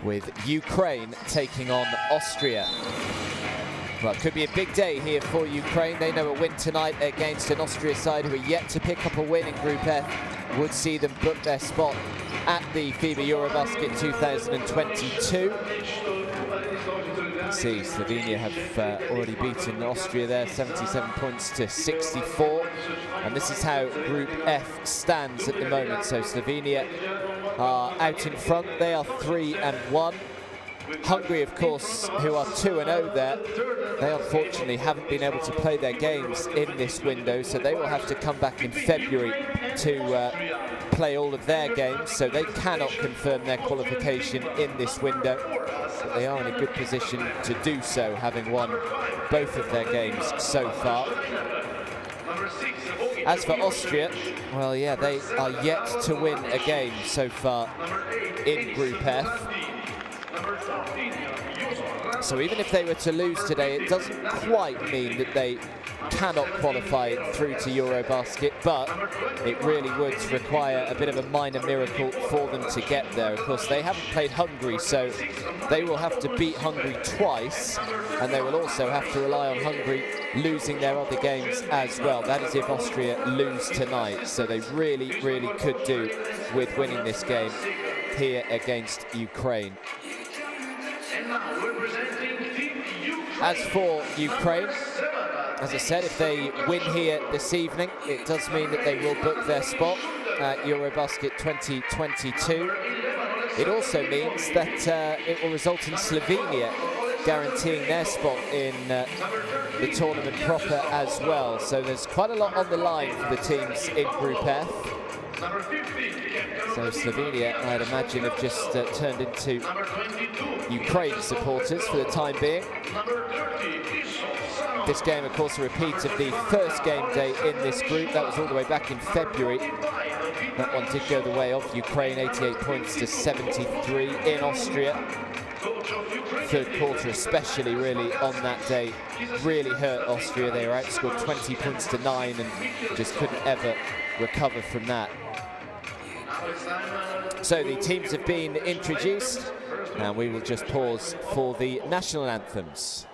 with Ukraine taking on Austria. Well, it could be a big day here for Ukraine. They know a win tonight against an Austria side who are yet to pick up a win in Group F would see them book their spot at the FIBA Eurobasket 2022. See, Slovenia have already beaten Austria there, 77 points to 64. And this is how Group F stands at the moment. So Slovenia are out in front. They are 3-1. Hungary, of course, who are 2-0 there, they unfortunately haven't been able to play their games in this window, so they will have to come back in February to play all of their games, so they cannot confirm their qualification in this window. But they are in a good position to do so, having won both of their games so far. As for Austria, well, yeah, they are yet to win a game so far in Group F. So even if they were to lose today, it doesn't quite mean that they cannot qualify through to Eurobasket, but it really would require a bit of a minor miracle for them to get there. Of course, they haven't played Hungary, so they will have to beat Hungary twice, and they will also have to rely on Hungary losing their other games as well. That is if Austria lose tonight, so they really, really could do with winning this game here against Ukraine. As for Ukraine, as I said, if they win here this evening, it does mean that they will book their spot at Eurobasket 2022. It also means that it will result in Slovenia guaranteeing their spot in the tournament proper as well. So there's quite a lot on the line for the teams in Group F. So Slovenia, I'd imagine, have just turned into Ukraine supporters for the time being. This game, of course, a repeat of the first game day in this group. That was all the way back in February. That one did go the way of Ukraine, 88 points to 73 in Austria. Third quarter especially, really, on that day, really hurt Austria. They were outscored 20 points to 9 and just couldn't ever recover from that. So the teams have been introduced, and we will just pause for the national anthems.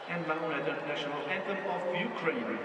And now the national anthem of Ukraine.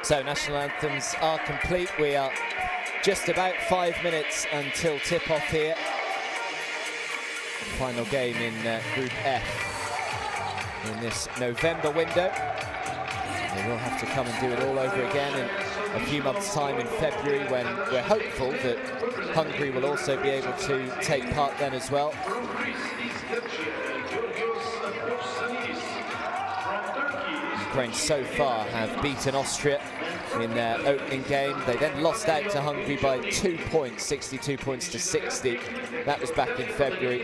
So national anthems are complete. We are just about 5 minutes until tip-off here. Final game in Group F in this November window. They will have to come and do it all over again in a few months' time in February, when we're hopeful that Hungary will also be able to take part then as well. Ukraine so far have beaten Austria in their opening game. They then lost out to Hungary by 2 points, 62 points to 60. That was back in February.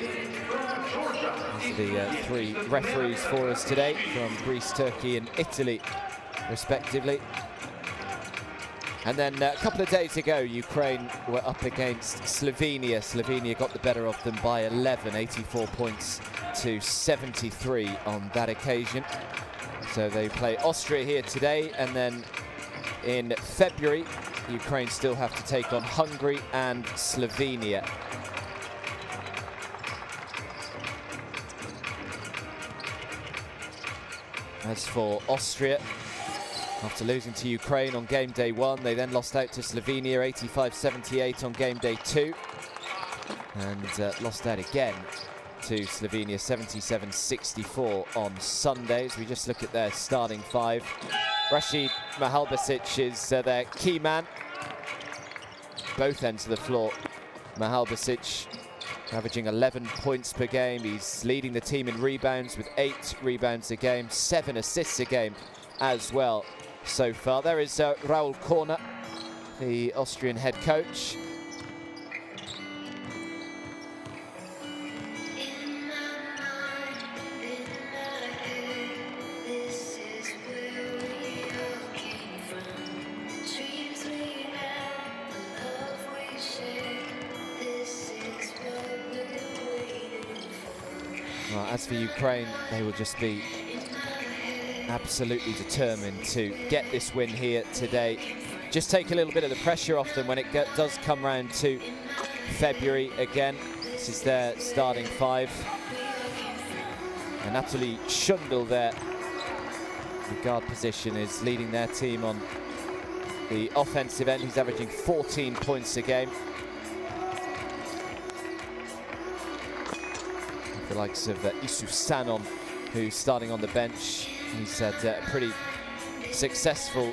These are the three referees for us today from Greece, Turkey and Italy, respectively. And then a couple of days ago, Ukraine were up against Slovenia. Slovenia got the better of them by 11, 84 points to 73 on that occasion. So they play Austria here today, and then in February, Ukraine still have to take on Hungary and Slovenia. As for Austria, after losing to Ukraine on game day 1, they then lost out to Slovenia 85-78 on game day 2, and lost out again to Slovenia 77-64 on Sunday. As we just look at their starting five, Rashid Mahalbasic is their key man. Both ends of the floor. Mahalbasic averaging 11 points per game. He's leading the team in rebounds with 8 rebounds a game, 7 assists a game as well so far. There is Raul Korner, the Austrian head coach. Well, as for Ukraine, they will just be absolutely determined to get this win here today. Just take a little bit of the pressure off them when it does come round to February again. This is their starting five. And Anatoly Shundel there, the guard position, is leading their team on the offensive end. He's averaging 14 points a game. The likes of Isu Sanon, who's starting on the bench. He's had a pretty successful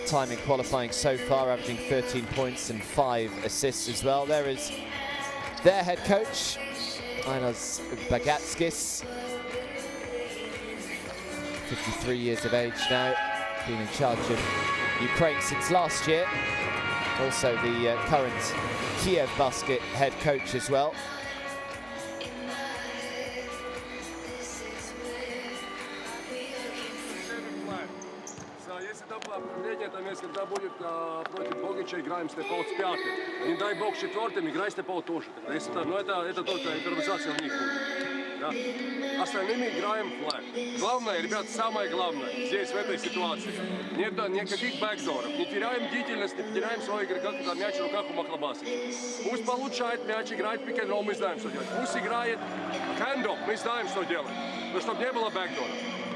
time in qualifying so far, averaging 13 points and 5 assists as well. There is their head coach, Ainas Bagatskis, 53 years of age now, been in charge of Ukraine since last year. Also the current Kiev Basket head coach as well. Когда будет против Богича, играем степ-аут с 5. Не дай бог 4, играй степ-аут тоже. Но это только импровизация у них будет. Да? Остальными играем флаг. Главное, ребят, самое главное здесь, в этой ситуации, нет никаких бэкдоров. Не теряем бдительность, не теряем свой игрока, когда мяч в руках у Махлабасича. Пусть получает мяч, играет пик-н-ролл, мы знаем, что делать. Пусть играет хэнд-офф, мы знаем, что делать. Но чтобы не было бэкдоров.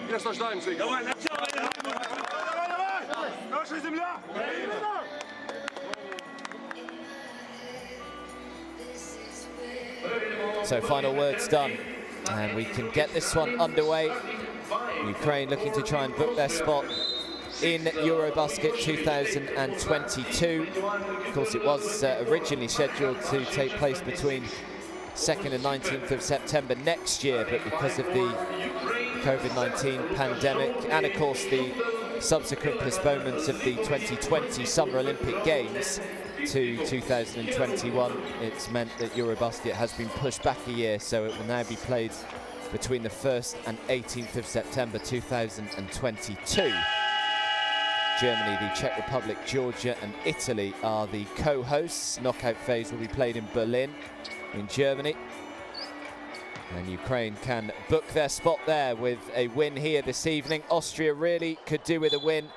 И наслаждаемся игрой. So final words done, and we can get this one underway. Ukraine looking to try and book their spot in Eurobasket 2022. Of course, it was originally scheduled to take place between 2nd and 19th of September next year, but because of the COVID-19 pandemic and of course the subsequent postponements of the 2020 Summer Olympic Games to 2021, it's meant that Eurobasket has been pushed back a year, so it will now be played between the 1st and 18th of September 2022. Germany, the Czech Republic, Georgia and Italy are the co-hosts. Knockout phase will be played in Berlin in Germany. And Ukraine can book their spot there with a win here this evening. Austria really could do with a win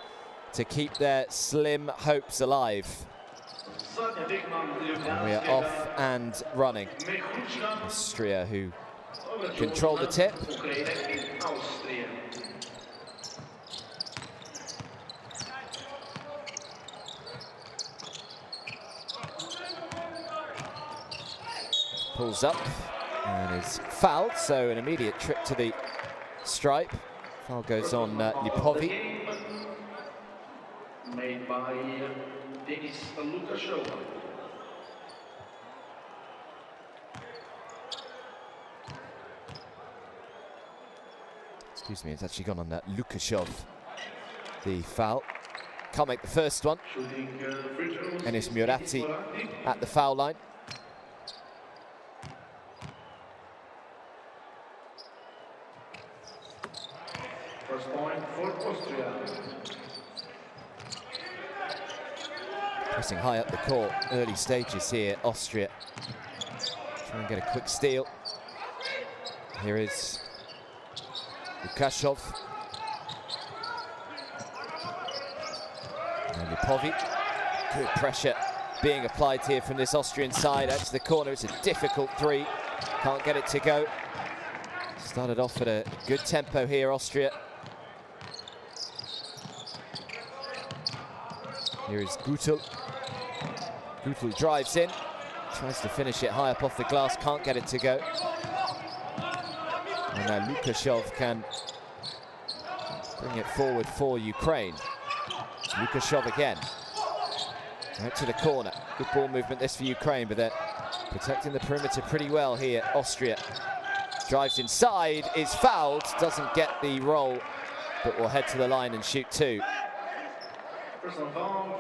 to keep their slim hopes alive. And we are off and running. Austria, who control the tip. pulls up and is fouled, so an immediate trip to the stripe. Foul goes on Lipovi. Made by Lukashov. Excuse me, it's actually gone on Lukashov. The foul. Can't make the first one. And it's Murati at the foul line. First point for Austria. Pressing high up the court, early stages here, Austria. Try and get a quick steal. Here is Lukashov. And Lipovi. Good pressure being applied here from this Austrian side. Out to the corner, it's a difficult three. Can't get it to go. Started off at a good tempo here, Austria. Here is Gutel. Gutel drives in, tries to finish it high up off the glass, can't get it to go. And now Lukashov can bring it forward for Ukraine. Lukashov again. Out to the corner. Good ball movement this for Ukraine, but they're protecting the perimeter pretty well here. Austria drives inside, is fouled, doesn't get the roll, but will head to the line and shoot two.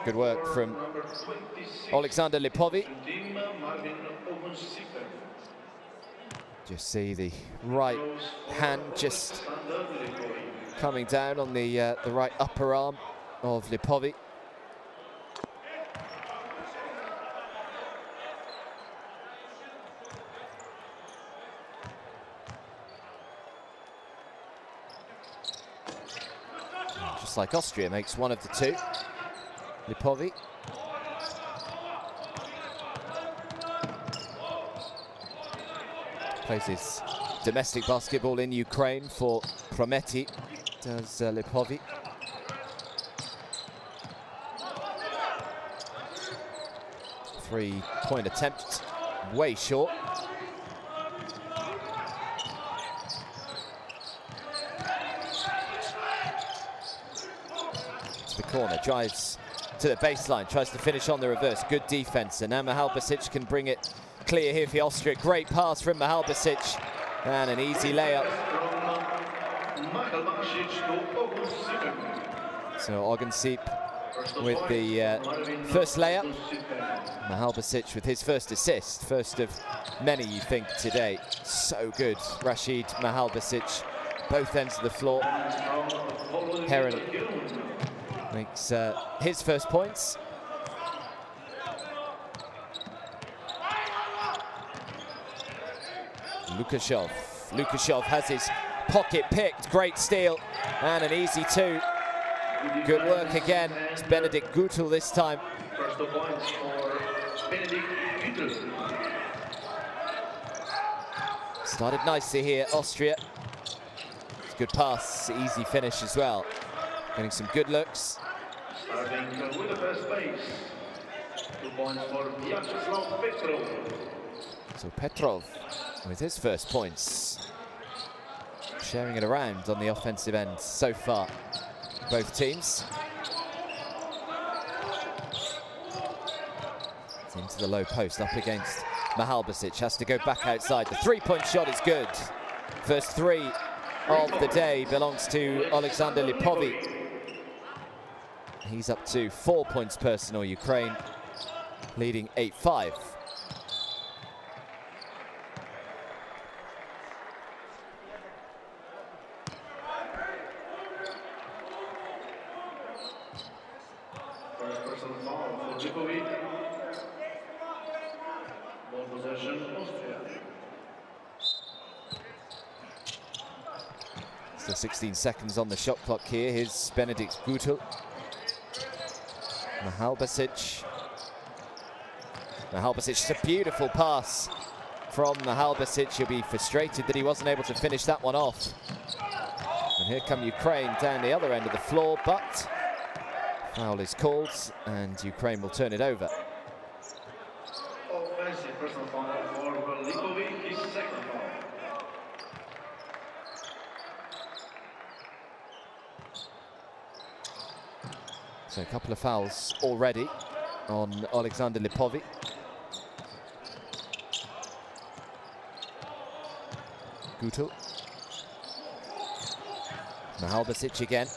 Good work from Alexander Lipovi. Just see the right hand just coming down on the right upper arm of Lipovi. Just like Austria makes one of the two. Lipovi. Plays his domestic basketball in Ukraine for Prometi, does Lipovi. Three-point attempt, way short. To the corner, drives to the baseline, tries to finish on the reverse. Good defense, and now Mahalbasic can bring it clear here for Austria. Great pass from Mahalbasic, and an easy layup. So Ogunseep with the first layup. Mahalbasic with his first assist, first of many, you think, today. So good, Rashid Mahalbasic, both ends of the floor. Heron makes his first points. Lukashov. Lukashov has his pocket picked. Great steal and an easy two. Good work again. It's Benedikt Gutel this time. First points for Benedikt Gutel. Started nicely here, Austria. It's a good pass, easy finish as well. Getting some good looks. Starting with the first base. 2 points for Vyacheslav Petrov. So Petrov with his first points. Sharing it around on the offensive end so far, both teams. It's into the low post, up against Mahalbasic. Has to go back outside. The three-point shot is good. First three of the day belongs to Alexander Lipovi. He's up to 4 points personal. Ukraine leading 8-5. First personal foul for Lipovi. Ball possession, Austria. Still 16 seconds on the shot clock here. Here's Benedikt Gutel. Mahalbasic. Mahalbasic, just a beautiful pass from Mahalbasic. He'll be frustrated that he wasn't able to finish that one off. And here come Ukraine down the other end of the floor, but foul is called and Ukraine will turn it over. Offensive personal foul for Lipovi. So a couple of fouls already on Alexander Lipovi. Guto. Mahalbasic again.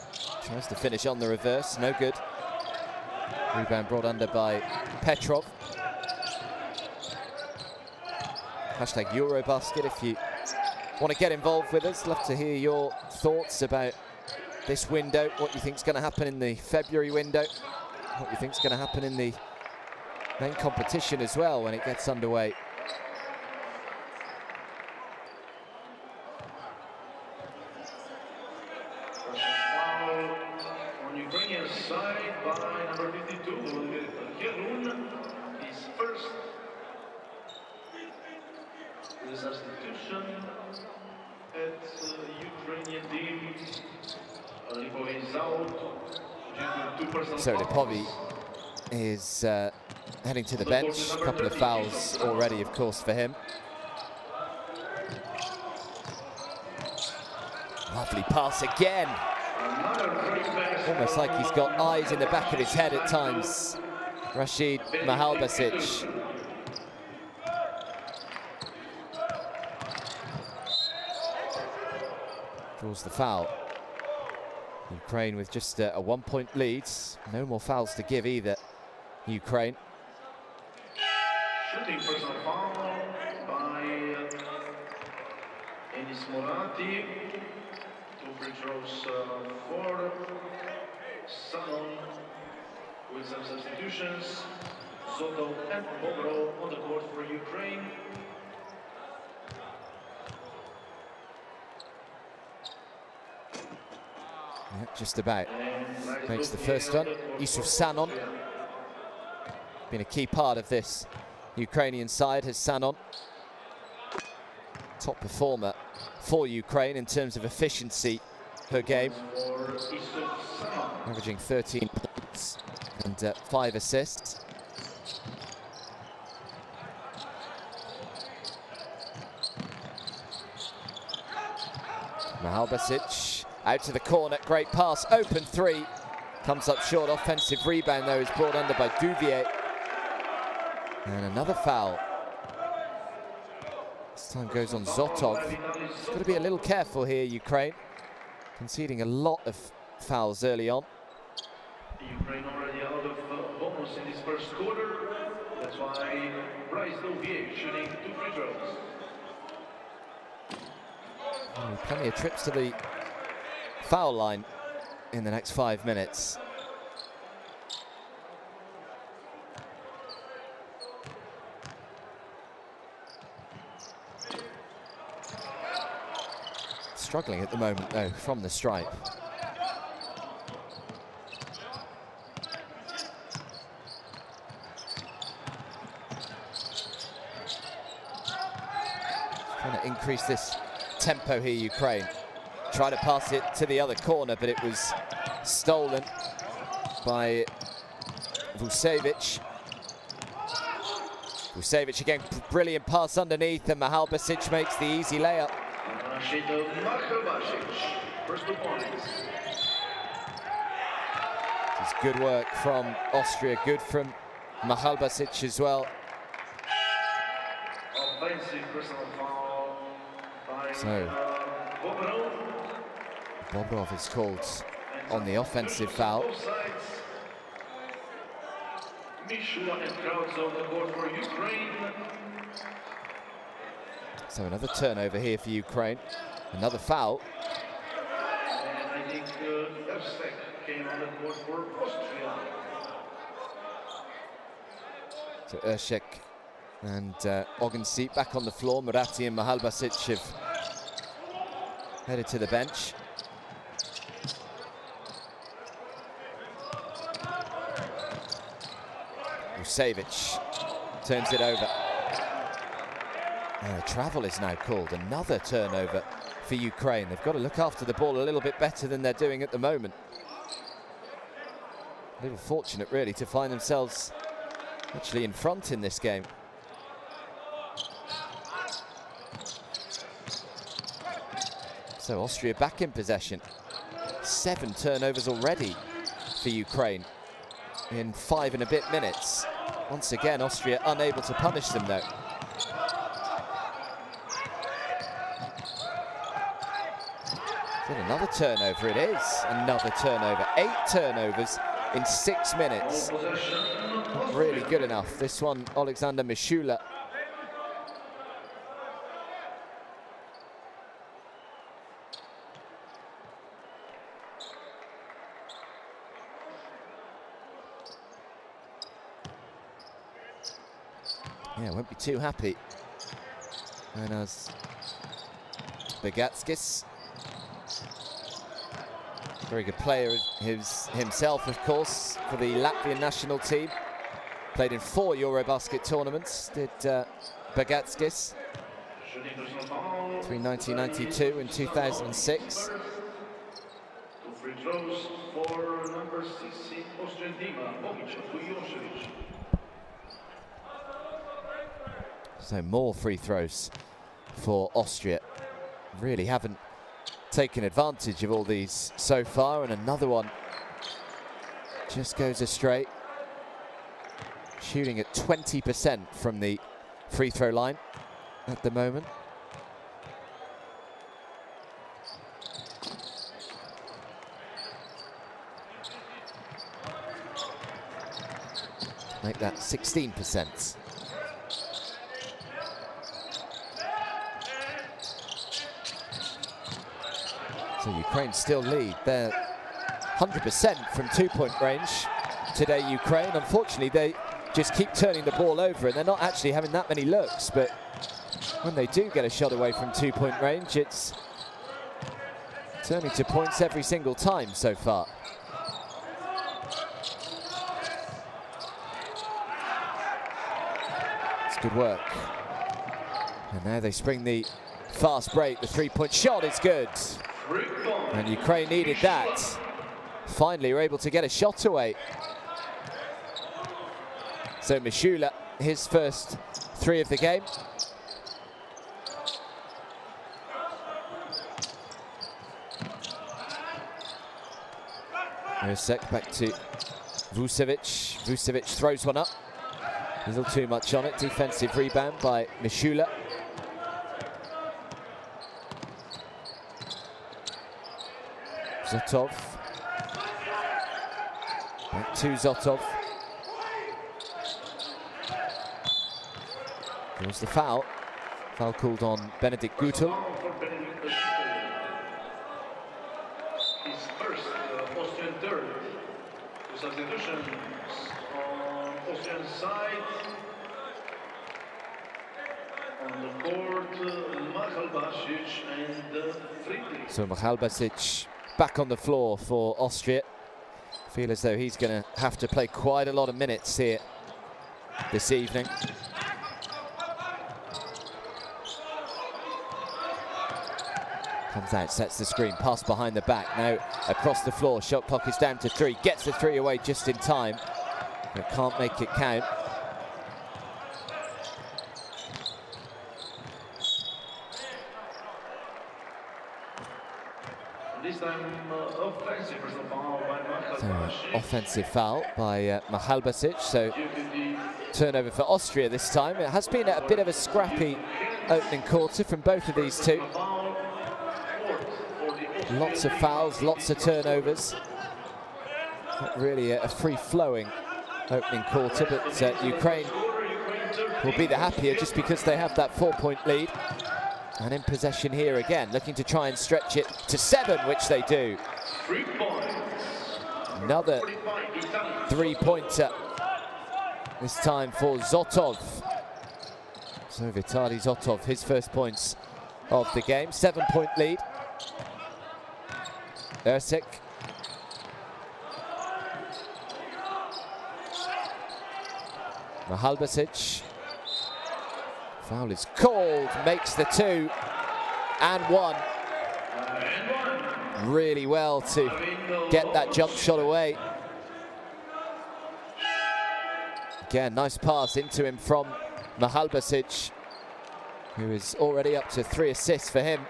Tries to finish on the reverse, no good. Rebound brought under by Petrov. Hashtag Eurobasket if you want to get involved with us. Love to hear your thoughts about this window, what you think is going to happen in the February window, what you think is going to happen in the main competition as well when it gets underway. On Ukrainian side by number 52, Gerun, his first. The substitution at Ukrainian team. Lipovi is out due to 2 personal So Lipovi is heading to the bench. A couple of fouls already, of course, for him. Lovely pass again. Almost like he's got eyes in the back of his head at times. Rashid Mahalbasic. Draws the foul. Ukraine with just a 1-point lead. No more fouls to give either, Ukraine. Shooting personal foul by Enis Morati. 2 free throws for Sanon with some substitutions. Zoto and Bobro on the court for Ukraine. Yeah, just about makes the first one. Yusuf Sanon, been a key part of this Ukrainian side, has Sanon. Top performer for Ukraine in terms of efficiency per game. Averaging 13 points and 5 assists. Mahalbasic out to the corner, great pass, open 3. Comes up short, offensive rebound though is brought under by Duvier. And another foul. This time goes on Zotov. He's got to be a little careful here, Ukraine. Conceding a lot of fouls early on. Ukraine already out of bonus in this first quarter. That's why Bryce Duvier shooting 2 free throws. Plenty of trips to the foul line in the next 5 minutes. Struggling at the moment though from the stripe. Trying to increase this tempo here, Ukraine. Try to pass it to the other corner, but it was stolen by Vucevic. Vucevic again, brilliant pass underneath, and Mahalbasic makes the easy layup. First 2 points. It's good work from Austria, good from Mahalbasic as well. Offensive personal foul by So Bobrov is called on the offensive foul. Mishua and Krauts on the court for Ukraine. So another turnover here for Ukraine. Another foul. And I think Ersek came on the court for Austria. So Ershek and Ogenseep back on the floor. Murati and Mahalbasic have headed to the bench. Vucevic turns it over. And a travel is now called. Another turnover for Ukraine. They've got to look after the ball a little bit better than they're doing at the moment. A little fortunate really to find themselves actually in front in this game. So Austria back in possession. 7 turnovers already for Ukraine. in 5 and a bit minutes. Once again, Austria unable to punish them, though. Is it another turnover? It is another turnover. 8 turnovers in 6 minutes. Not really good enough. This one, Alexander Mishula. Yeah, won't be too happy. And as Bagatskis, very good player himself, of course, for the Latvian national team. Played in 4 Eurobasket tournaments, did Bagatskis, between 1992 and 2006. Free throws for number 16, Austrian team, So more free throws for Austria. Really haven't taken advantage of all these so far, and another one just goes astray. Shooting at 20% from the free throw line at the moment. Make that 16%. So Ukraine still lead. They're 100% from 2-point range today, Ukraine. Unfortunately, they just keep turning the ball over, and they're not actually having that many looks, but when they do get a shot away from 2-point range, it's turning to points every single time so far. It's good work. And now they spring the fast break. The 3-point shot is good. And Ukraine needed that. Finally, were able to get a shot away. So Mishula, his first 3 of the game. Sek back to Vucevic. Vucevic throws one up. A little too much on it. Defensive rebound by Mishula. Zotov. Back to Zotov. There's the foul. Foul called on Benedikt Gutel. His first Austrian third. The substitutions on Austrian side. On the court, Michalbasic and Friedrich. So Michalbasic back on the floor for Austria. Feel as though he's going to have to play quite a lot of minutes here this evening. Comes out, sets the screen, pass behind the back. Now across the floor, shot clock is down to 3. Gets the 3 away just in time, but can't make it count. This time, offensive foul by Michalbasic. Offensive foul by Michalbasic. So turnover for Austria this time. It has been a bit of a scrappy opening quarter from both of these two. Lots of fouls, lots of turnovers. Not really a free-flowing opening quarter, but Ukraine will be the happier just because they have that 4-point lead. And in possession here again, looking to try and stretch it to 7, which they do. Another 3-pointer, this time for Zotov. So Vitaly Zotov, his first points of the game. 7-point lead. Ercik. Michalbasic. Foul is called, makes the 2 and 1. Really well to get that jump shot away. Again, nice pass into him from Michalbasic, who is already up to 3 assists for him.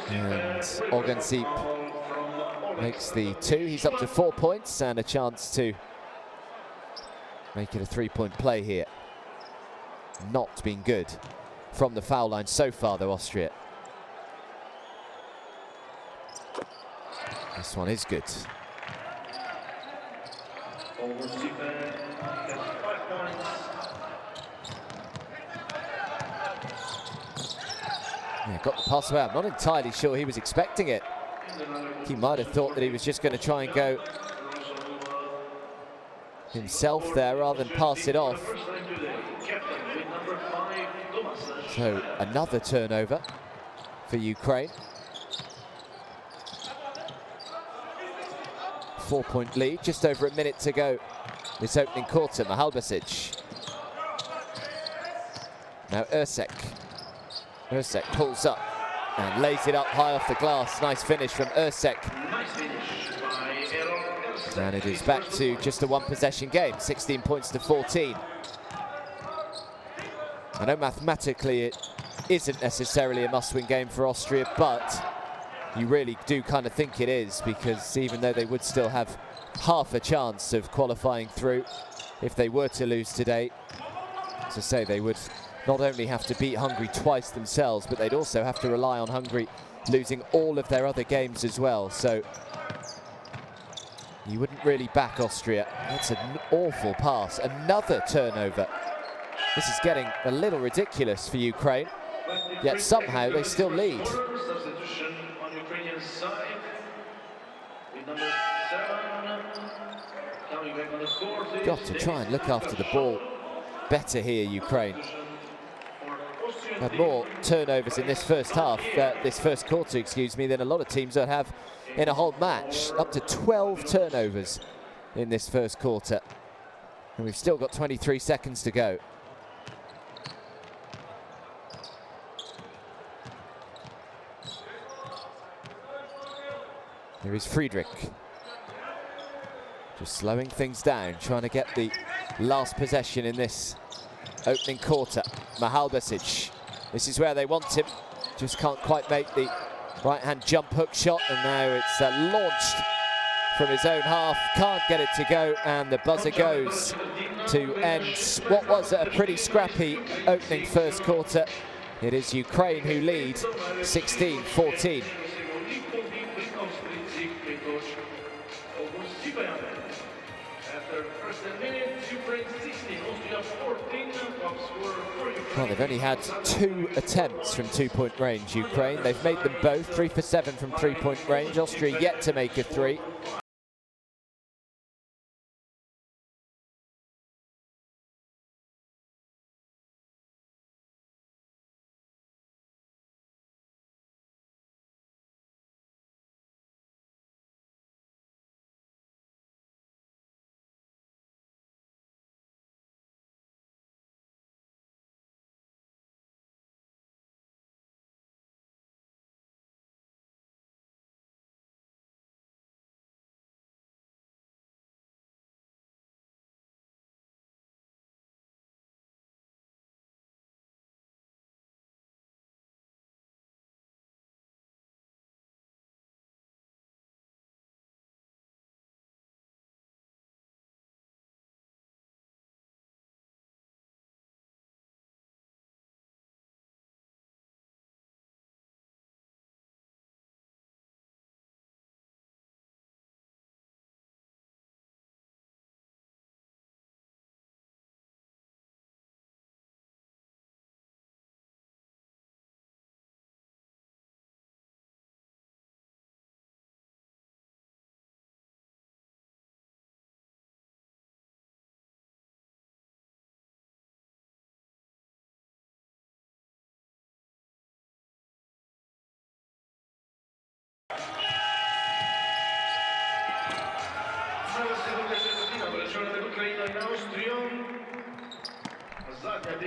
And Ogansip makes the 2. He's up to 4 points and a chance to make it a three-point play here. Not been good from the foul line so far, though, Austria. This one is good. Yeah, got the pass away. I'm not entirely sure he was expecting it. He might have thought that he was just going to try and go himself there rather than pass it off. So another turnover for Ukraine. 4-point lead, just over a minute to go this opening quarter. Mahalbasic. Now Ersek. Ersek pulls up and lays it up high off the glass. Nice finish from Ersek. And it is back to just a one-possession game, 16 points to 14. I know mathematically it isn't necessarily a must-win game for Austria, but you really do kind of think it is, because even though they would still have half a chance of qualifying through if they were to lose today, as I say, they would not only have to beat Hungary twice themselves, but they'd also have to rely on Hungary losing all of their other games as well. So you wouldn't really back Austria. That's an awful pass. Another turnover. This is getting a little ridiculous for Ukraine, yet somehow they still lead. Got to try and look after the ball better here, Ukraine. Had more turnovers in this first half, this first quarter, excuse me, than a lot of teams would have in a whole match. Up to 12 turnovers in this first quarter. And we've still got 23 seconds to go. Here is Friedrich. Just slowing things down, trying to get the last possession in this opening quarter. Mahalbasic. This is where they want him. Just can't quite make the right-hand jump hook shot, and now it's launched from his own half. Can't get it to go, and the buzzer goes to end what was a pretty scrappy opening first quarter. It is Ukraine who lead 16-14. Well, they've only had 2 attempts from two-point range, Ukraine. They've made them both, 3 for 7 from three-point range. Austria yet to make a 3.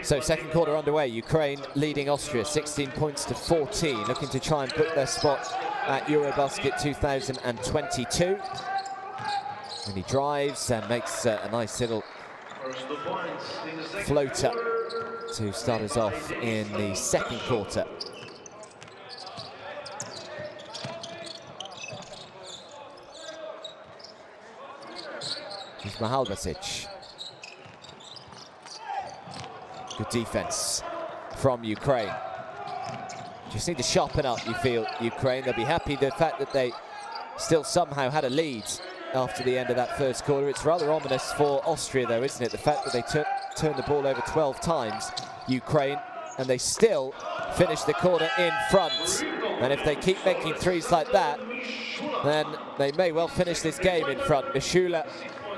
So second quarter underway, Ukraine leading Austria 16 points to 14, looking to try and book their spot at Eurobasket 2022. And he drives and makes a nice little floater to start us off in the second quarter. Here's Mahalbasic. Good defense from Ukraine. Just need to sharpen up, you feel, Ukraine. They'll be happy the fact that they still somehow had a lead after the end of that first quarter. It's rather ominous for Austria, though, isn't it? The fact that they turned the ball over 12 times, Ukraine, and they still finish the quarter in front. And if they keep making threes like that, then they may well finish this game in front. Mishula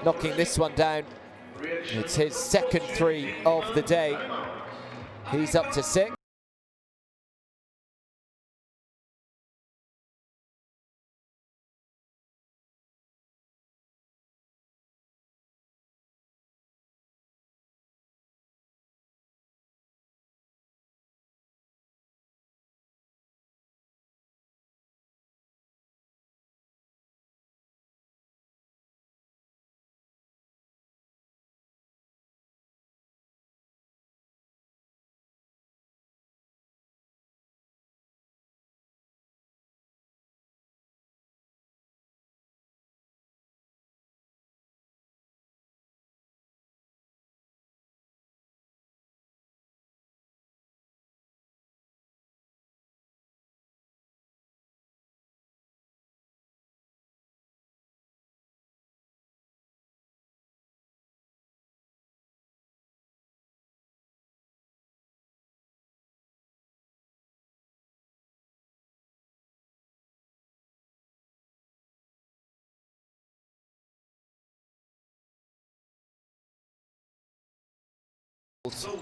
knocking this one down. It's his second three of the day. He's up to 6.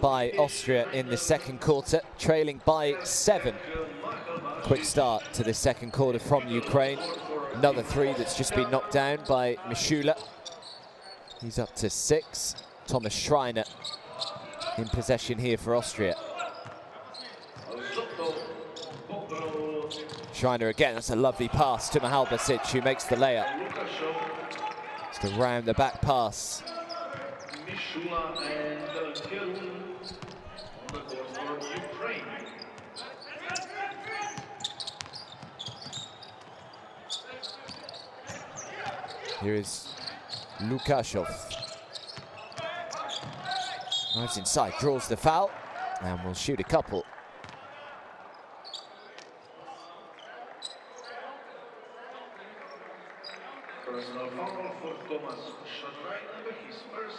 By Austria in the second quarter, trailing by 7. Quick start to the second quarter from Ukraine. Another three that's just been knocked down by Mishula. He's up to 6. Thomas Schreiner in possession here for Austria. Schreiner again, that's a lovely pass to Mahalbasic, who makes the layup. Just a round the back pass. Here is Lukashov. Drives inside, draws the foul, and will shoot a couple. Personal foul for Thomas Schreiner, his first.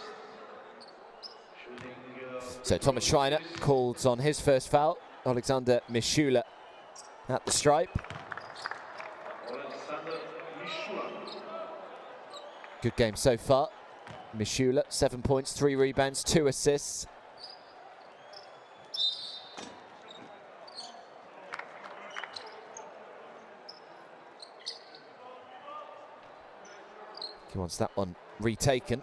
So Thomas Schreiner calls on his first foul. Alexander Mishula at the stripe. Good game so far. Mishula, 7 points, 3 rebounds, 2 assists. He wants that one retaken.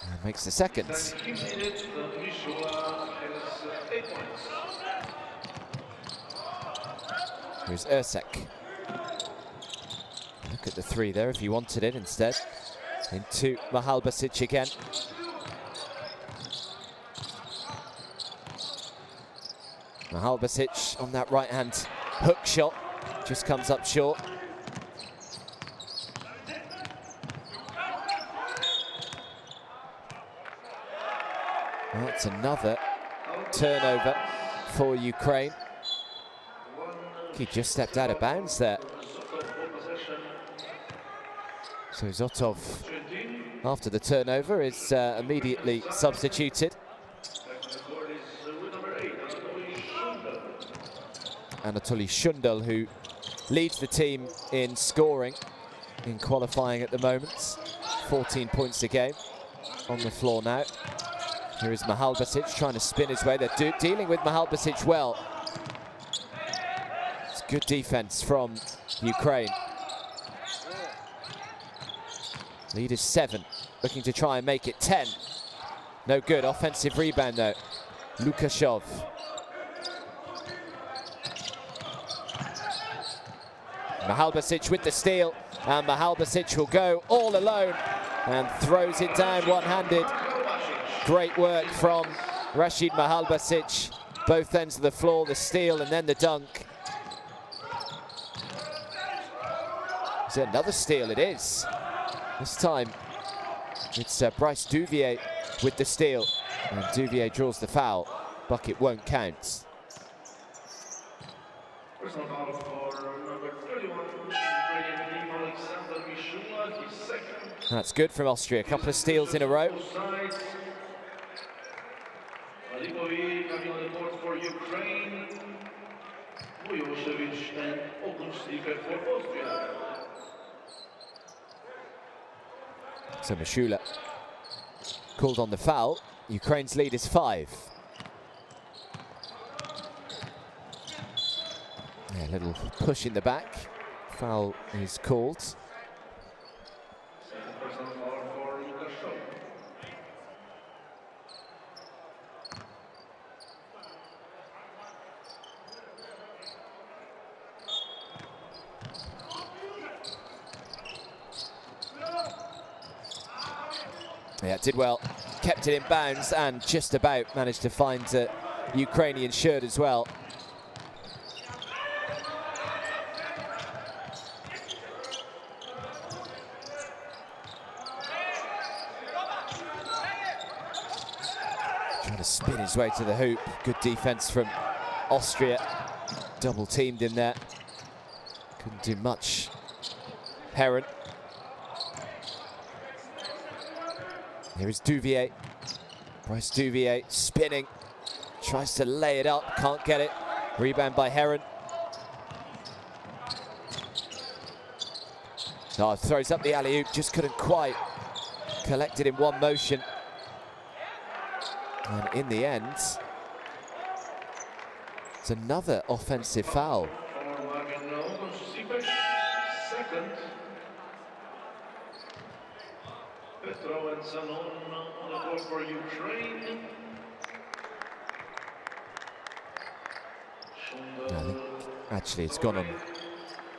And makes the seconds. Here's Ersak. Look at the three there if he wanted it instead. Into Mahalbasic again. Mahalbasic on that right-hand hook shot. Just comes up short. Well, that's another turnover for Ukraine. He just stepped out of bounds there. So Zotov, after the turnover, is immediately substituted. Anatoly Shundal, who leads the team in scoring in qualifying at the moment. 14 points a game on the floor now. Here is Mahalbasic trying to spin his way. They're dealing with Mahalbasic well. It's good defense from Ukraine. Lead is 7, looking to try and make it 10. No good, offensive rebound though. Lukashov. Mahalbasic with the steal, and Mahalbasic will go all alone and throws it down one-handed. Great work from Rashid Mahalbasic. Both ends of the floor, the steal and then the dunk. Is it another steal? It is. This time it's Bryce Duvier with the steal. And Duvier draws the foul. Bucket won't count. Personal foul for number 31, Alexander Mishula, his second. That's good from Austria. A couple of steals in a row. Lipovic coming on the board for Ukraine. Vujošević and Ogunstipe for Austria. So Mishula called on the foul. Ukraine's lead is 5. Yeah, a little push in the back. Foul is called. Second personal foul for Lukashenko. Yeah, did well. Kept it in bounds and just about managed to find a Ukrainian shirt as well. Trying to spin his way to the hoop. Good defense from Austria. Double teamed in there. Couldn't do much. Heron. Here is Duvier. Bryce Duvier spinning. Tries to lay it up, can't get it. Rebound by Heron. Oh, throws up the alley-oop, just couldn't quite collect it in one motion. And in the end, it's another offensive foul. Second. Petro and Sanon on the board for Ukraine. Actually, it's gone on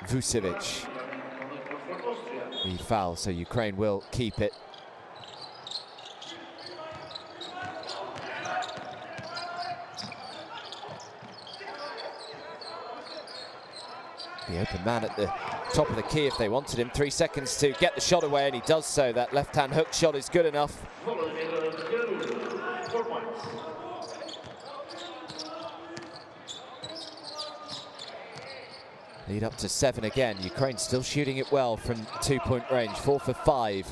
Vucevic. The foul, so Ukraine will keep it. The open man at the top of the key if they wanted him. 3 seconds to get the shot away, and he does so. That left-hand hook shot is good enough. Lead up to 7 again. Ukraine still shooting it well from 2-point range. 4 for 5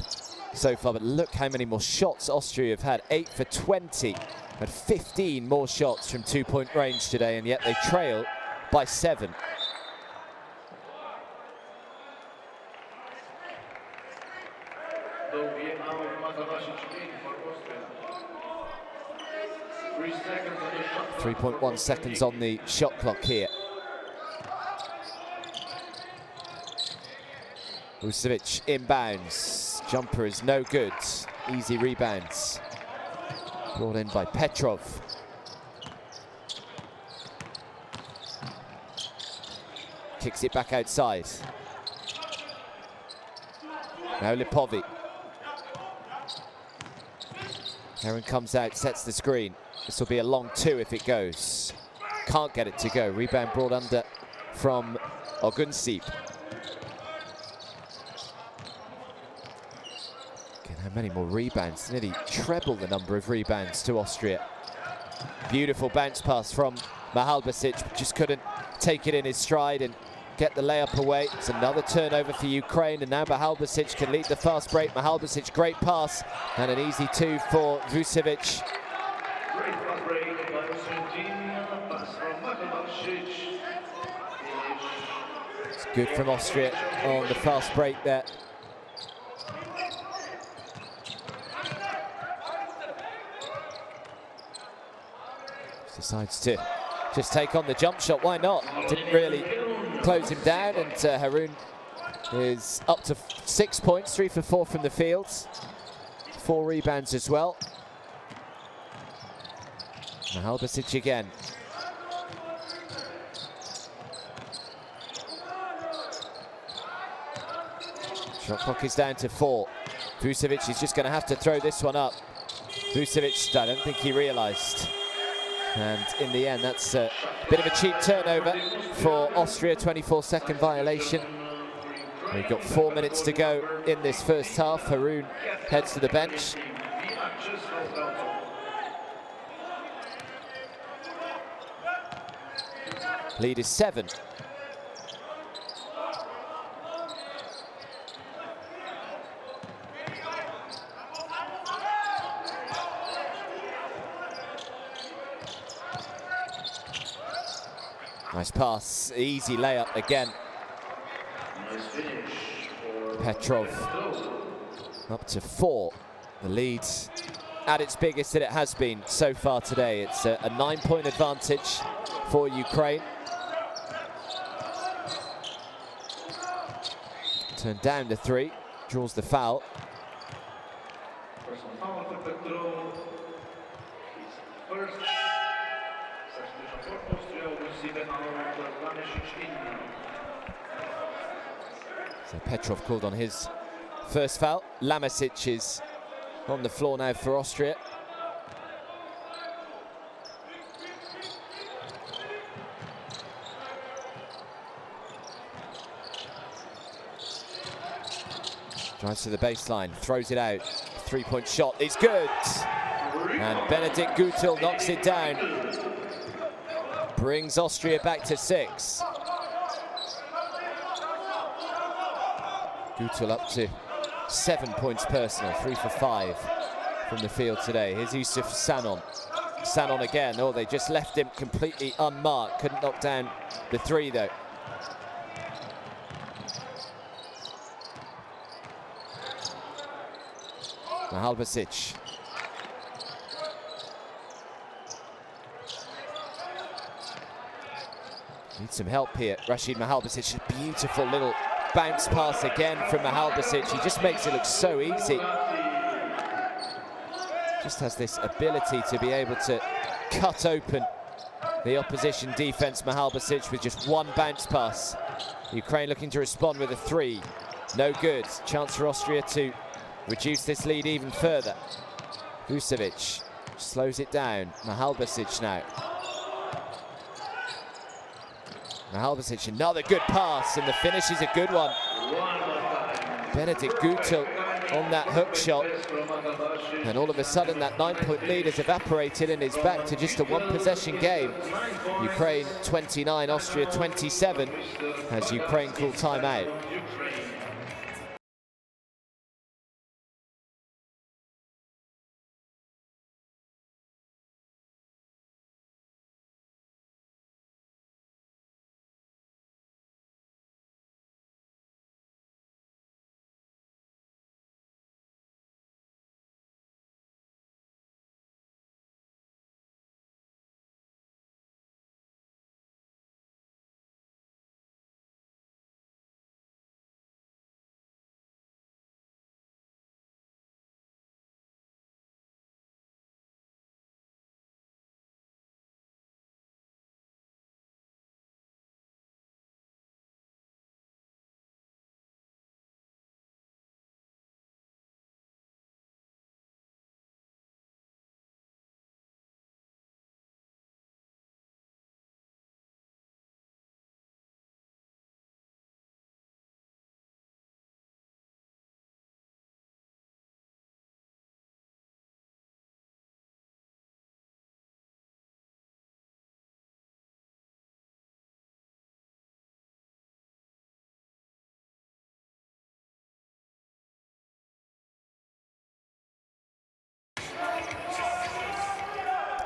so far, but look how many more shots Austria have had. 8 for 20, and 15 more shots from 2-point range today, and yet they trail by 7. .1 seconds on the shot clock here. Vucevic inbounds. Jumper is no good. Easy rebounds. Brought in by Petrov. Kicks it back outside. Now Lipovic. Heron comes out, sets the screen. This will be a long 2 if it goes. Can't get it to go. Rebound brought under from Ogunstipe. How many more rebounds? Nearly treble the number of rebounds to Austria. Beautiful bounce pass from Mahalbasic, but just couldn't take it in his stride and get the layup away. It's another turnover for Ukraine, and now Mahalbasic can lead the fast break. Mahalbasic, great pass, and an easy 2 for Vucevic. Great fast break by Argentina. Pass from Mahalbasic. It's good from Austria on the fast break there. Decides to just take on the jump shot. Why not? Didn't really close him down, and Haroun is up to 6 points, 3 for 4 from the field. 4 rebounds as well. Mahalbasic again. Shot clock is down to 4. Vucevic is just going to have to throw this one up. Vucevic, I don't think he realised. And in the end, that's a bit of a cheap turnover for Austria. 24-second violation. We've got 4 minutes to go in this first half. Haroun heads to the bench. Lead is 7. Nice pass, easy layup again. Petrov up to 4. The lead at its biggest that it has been so far today. It's a 9-point advantage for Ukraine. Turned down the 3, draws the foul. So Petrov called on his first foul. Lamasic is on the floor now for Austria. Drives to the baseline, throws it out. 3-point shot, it's good. And Benedikt Gutel knocks it down. Brings Austria back to 6. Gutel up to 7 points personal, 3 for 5 from the field today. Here's Yusuf Sanon. Sanon again. Oh, they just left him completely unmarked. Couldn't knock down the 3 though. Mahalbasic. Needs some help here. Rashid Mahalbasic, a beautiful little bounce pass again from Mahalbasic. He just makes it look so easy. Just has this ability to be able to cut open the opposition defense. Mahalbasic with just one bounce pass. Ukraine looking to respond with a 3. No good. Chance for Austria to reduce this lead even further. Vucevic slows it down. Mahalbasic now. Mahalbasic, another good pass, and the finish is a good one. Benedikt Gutel on that hook shot. And all of a sudden that 9-point lead has evaporated and is back to just a 1-possession game. Ukraine 29, Austria 27, as Ukraine call timeout.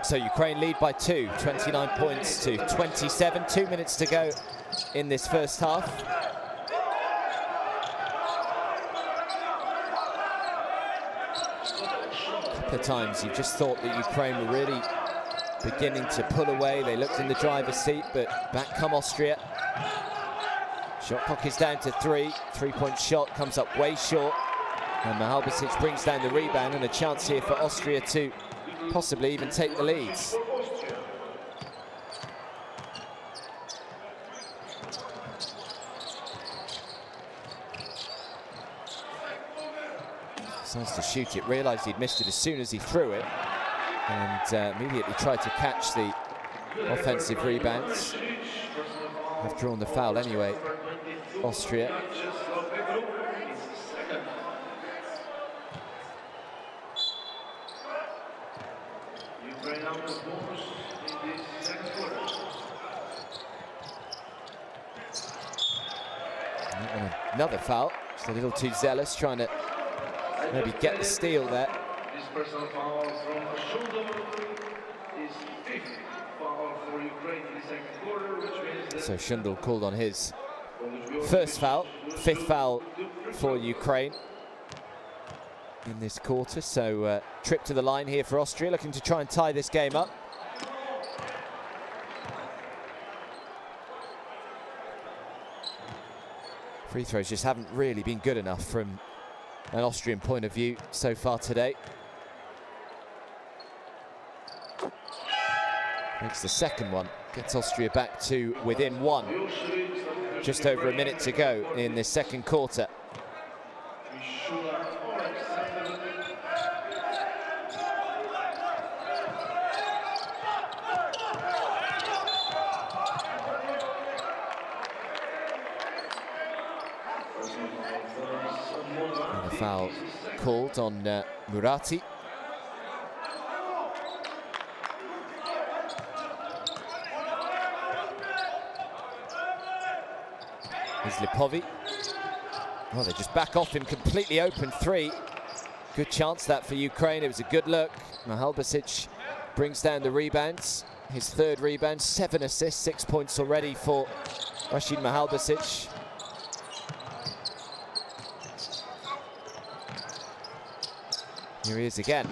So Ukraine lead by 2, 29 points to 27. 2 minutes to go in this first half. A couple of times you just thought that Ukraine were really beginning to pull away. They looked in the driver's seat, but back come Austria. Shot clock is down to 3. 3-point shot comes up way short. And Mahalbasic brings down the rebound, and a chance here for Austria to possibly even take the leads. Decides to shoot it, realised he'd missed it as soon as he threw it, and immediately tried to catch the offensive rebounds. Have drawn the foul anyway, Austria. bonus in this second quarter. Another foul. Just a little too zealous, trying to maybe get the steal there. This personal foul from Shundle is fifth foul for Ukraine in the second quarter, which means that So Shundle called on his first foul, fifth foul for Ukraine in this quarter. So trip to the line here for Austria, looking to try and tie this game up. Free throws just haven't really been good enough from an Austrian point of view so far today. Makes the second one, gets Austria back to within one. Just over a minute to go in this second quarter. And a foul called on Murati. Here's Lipovi. Oh, they just back off him, completely open three. Good chance that for Ukraine. It was a good look. Mihalbasic brings down the rebounds. His third rebound, 7 assists, 6 points already for Rashid Mihalbasic. Here he is again.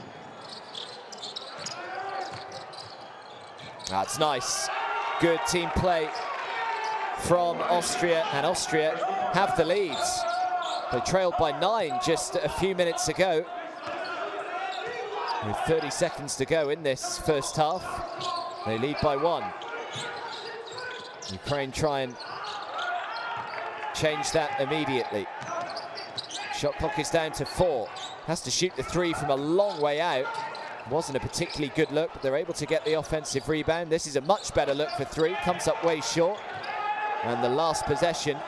That's nice. Good team play from Austria, and Austria have the leads. They trailed by 9 just a few minutes ago. With 30 seconds to go in this first half, they lead by 1. Ukraine try and change that immediately. Shot clock is down to 4. Has to shoot the 3 from a long way out. Wasn't a particularly good look, but they're able to get the offensive rebound. This is a much better look for 3. Comes up way short. And the last possession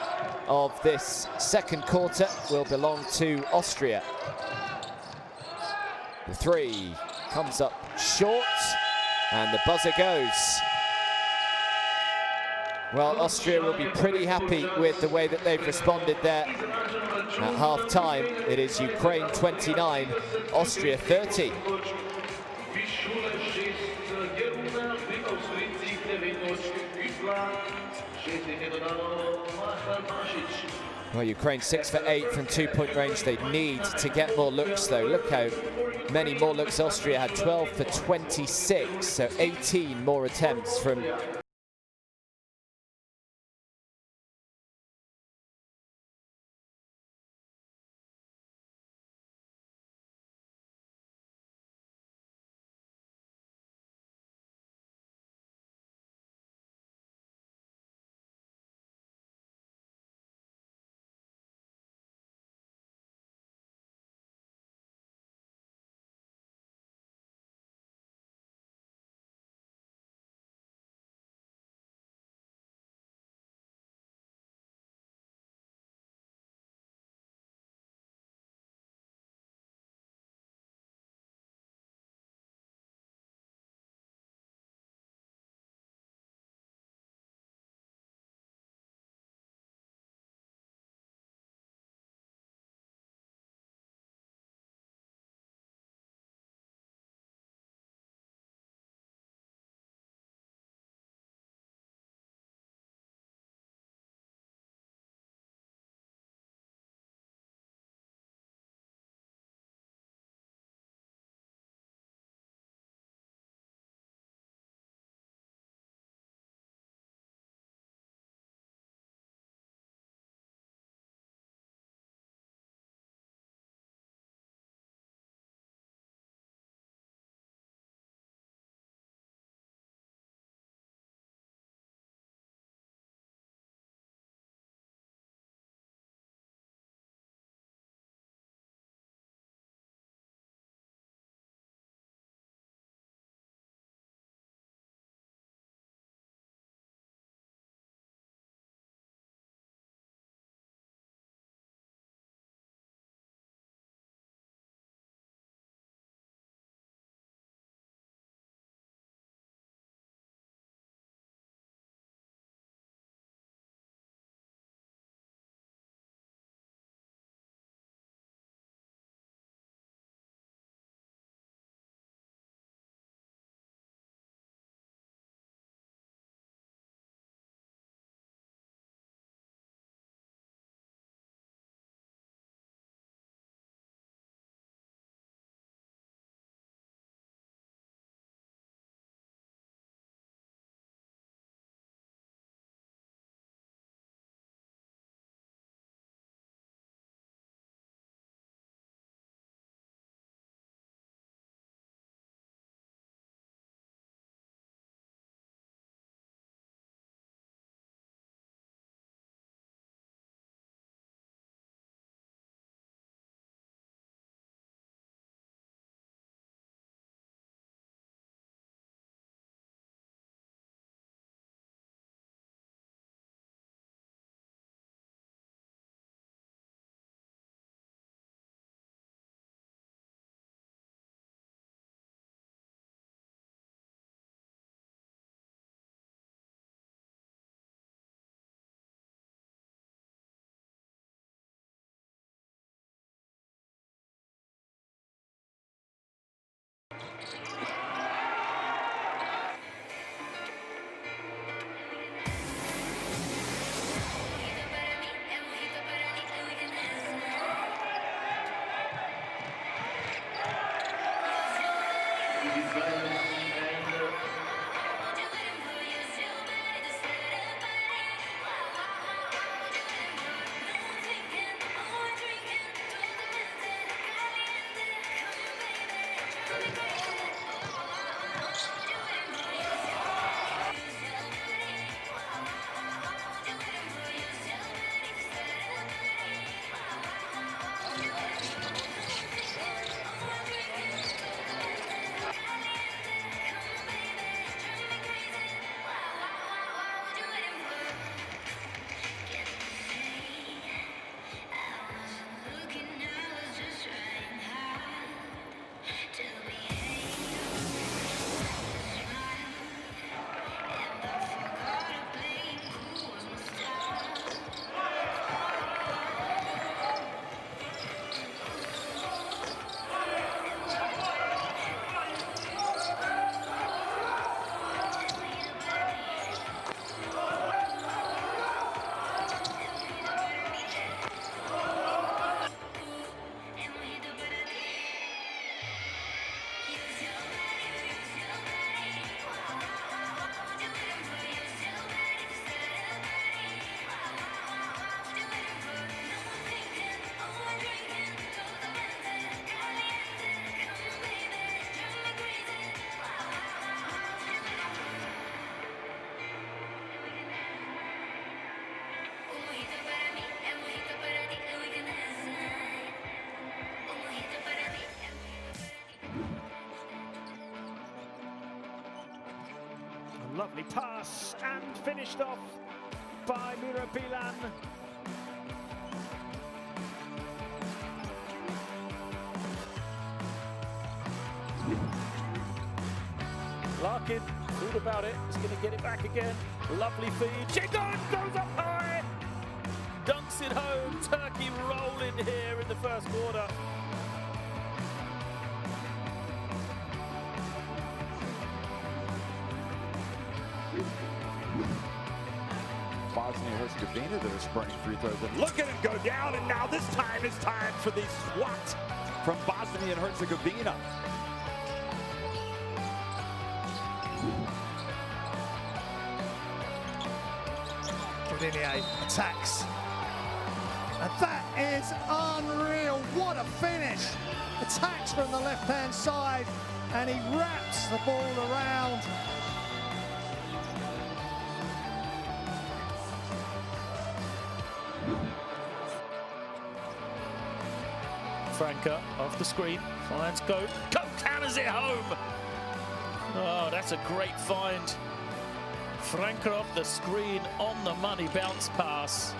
of this second quarter will belong to Austria. The 3 comes up short, and the buzzer goes. Well, Austria will be pretty happy with the way that they've responded there. At half-time, it is Ukraine 29, Austria 30. Well, Ukraine 6 for 8 from 2-point range. They need to get more looks, though. Look how many more looks Austria had, 12 for 26, so 18 more attempts from Lovely pass and finished off by Mirabilan. Larkin thought about it, he's going to get it back again. Lovely feed, Chingon goes up high! Dunks it home, Turkey rolling here in the first quarter. Bosnia-Herzegovina that are spurting free throws. And look at him go down, and now this time is time for the swat from Bosnia and Herzegovina. Cordinier attacks. And that is unreal. What a finish. Attacks from the left-hand side, and he wraps the ball around. Franca off the screen, finds Goat. Goat counters it home. Oh, that's a great find. Franca off the screen on the money bounce pass.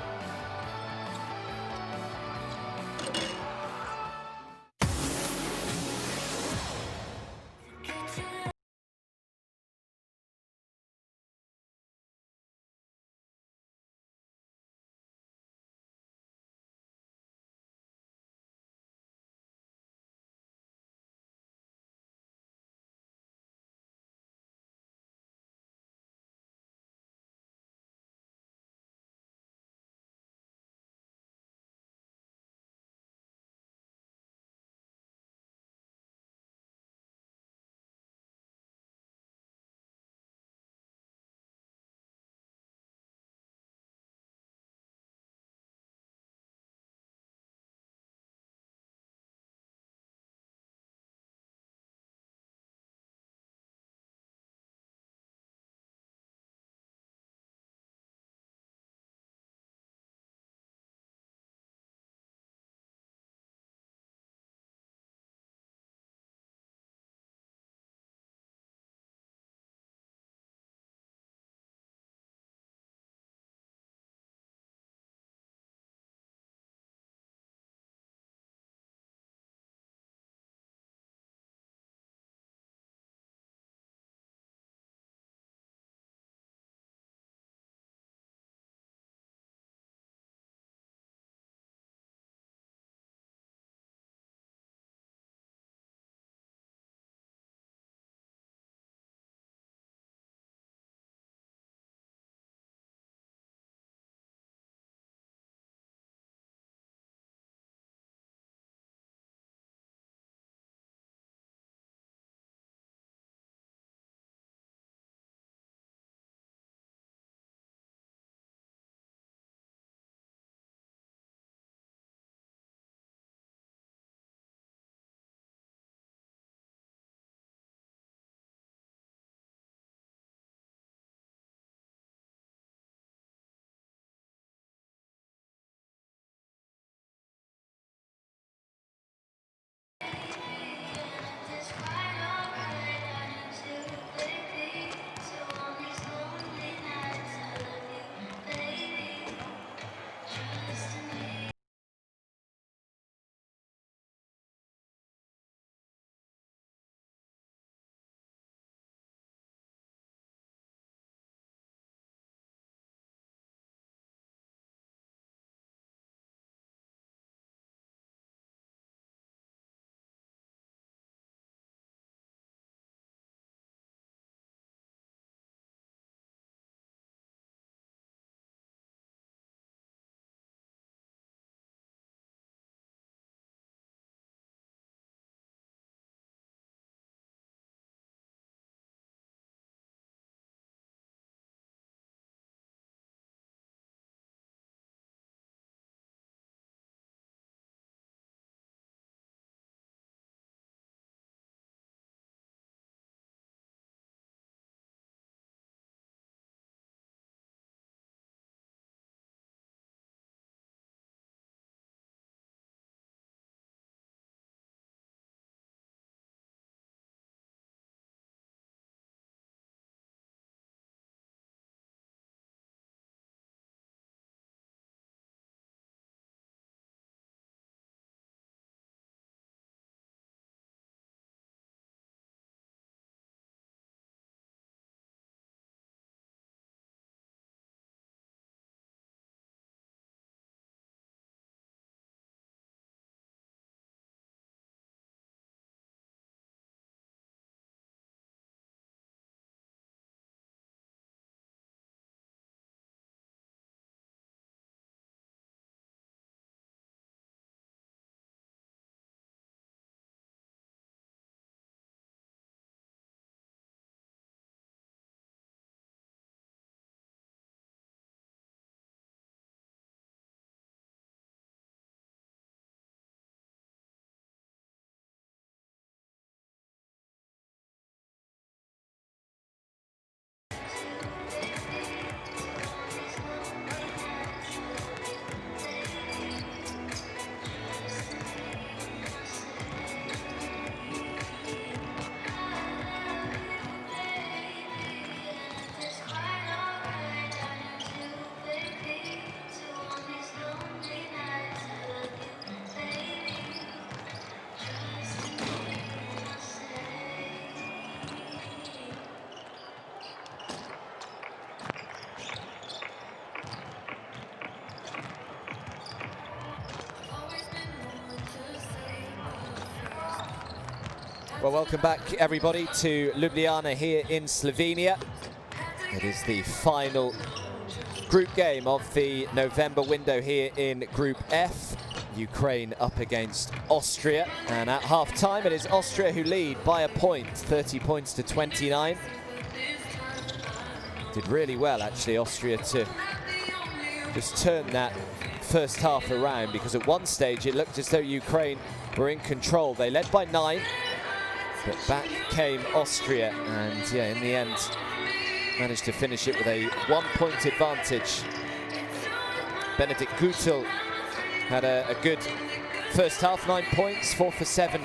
Well, welcome back, everybody, to Ljubljana here in Slovenia. It is the final group game of the November window here in Group F. Ukraine up against Austria, and at half-time it is Austria who lead by a point, 30 points to 29. Did really well, actually, Austria, to just turn that first half around, because at one stage it looked as though Ukraine were in control. They led by 9, but back came Austria, and yeah, in the end managed to finish it with a 1-point advantage. Benedikt Gutel had a good first half, 9 points, 4 for 7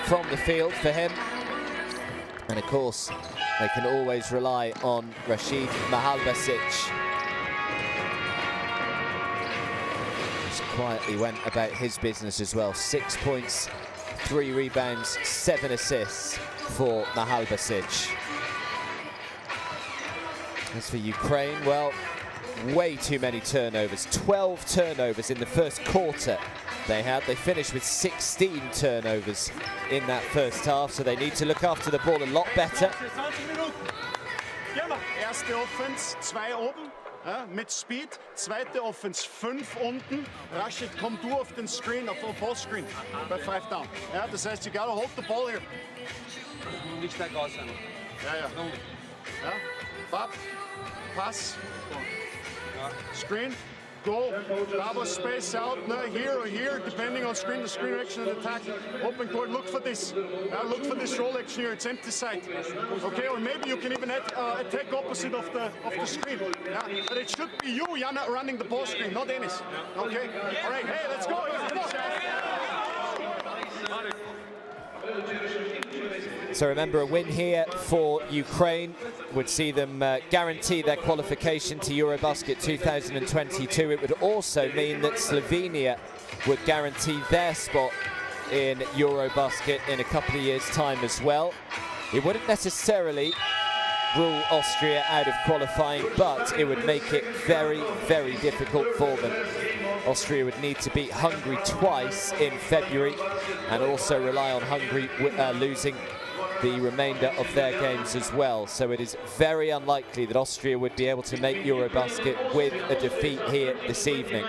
from the field for him. And of course, they can always rely on Rashid Mahalbasic. Just quietly went about his business as well. 6 points, 3 rebounds, 7 assists for Mahalbasic. As for Ukraine, well, way too many turnovers. 12 turnovers in the first quarter they had. They finished with 16 turnovers in that first half, so they need to look after the ball a lot better. Erste Offense, 2 oben, ja, mit Speed. Zweite Offense, 5 unten. Rashid, komm du auf den Screen, auf den Post-Screen bei 5 down. Ja, das heißt, you gotta hold the ball here. Nicht da draußen. Ja, ja. Ja, Bab, Pass, screen, go, double space out, no, here or here, depending on screen, the screen action and attack. Open court, look for this. Look for this roll action here, it's empty side. Okay, or maybe you can even attack opposite of the screen. Yeah, but it should be you, Jana, running the ball screen, not Enis. Okay, all right, hey, let's go. So remember, a win here for Ukraine would see them guarantee their qualification to Eurobasket 2022. It would also mean that Slovenia would guarantee their spot in Eurobasket in a couple of years' time as well. It wouldn't necessarily rule Austria out of qualifying, but it would make it very, very difficult for them. Austria would need to beat Hungary twice in February, and also rely on Hungary losing the remainder of their games as well. So it is very unlikely that Austria would be able to make Eurobasket with a defeat here this evening.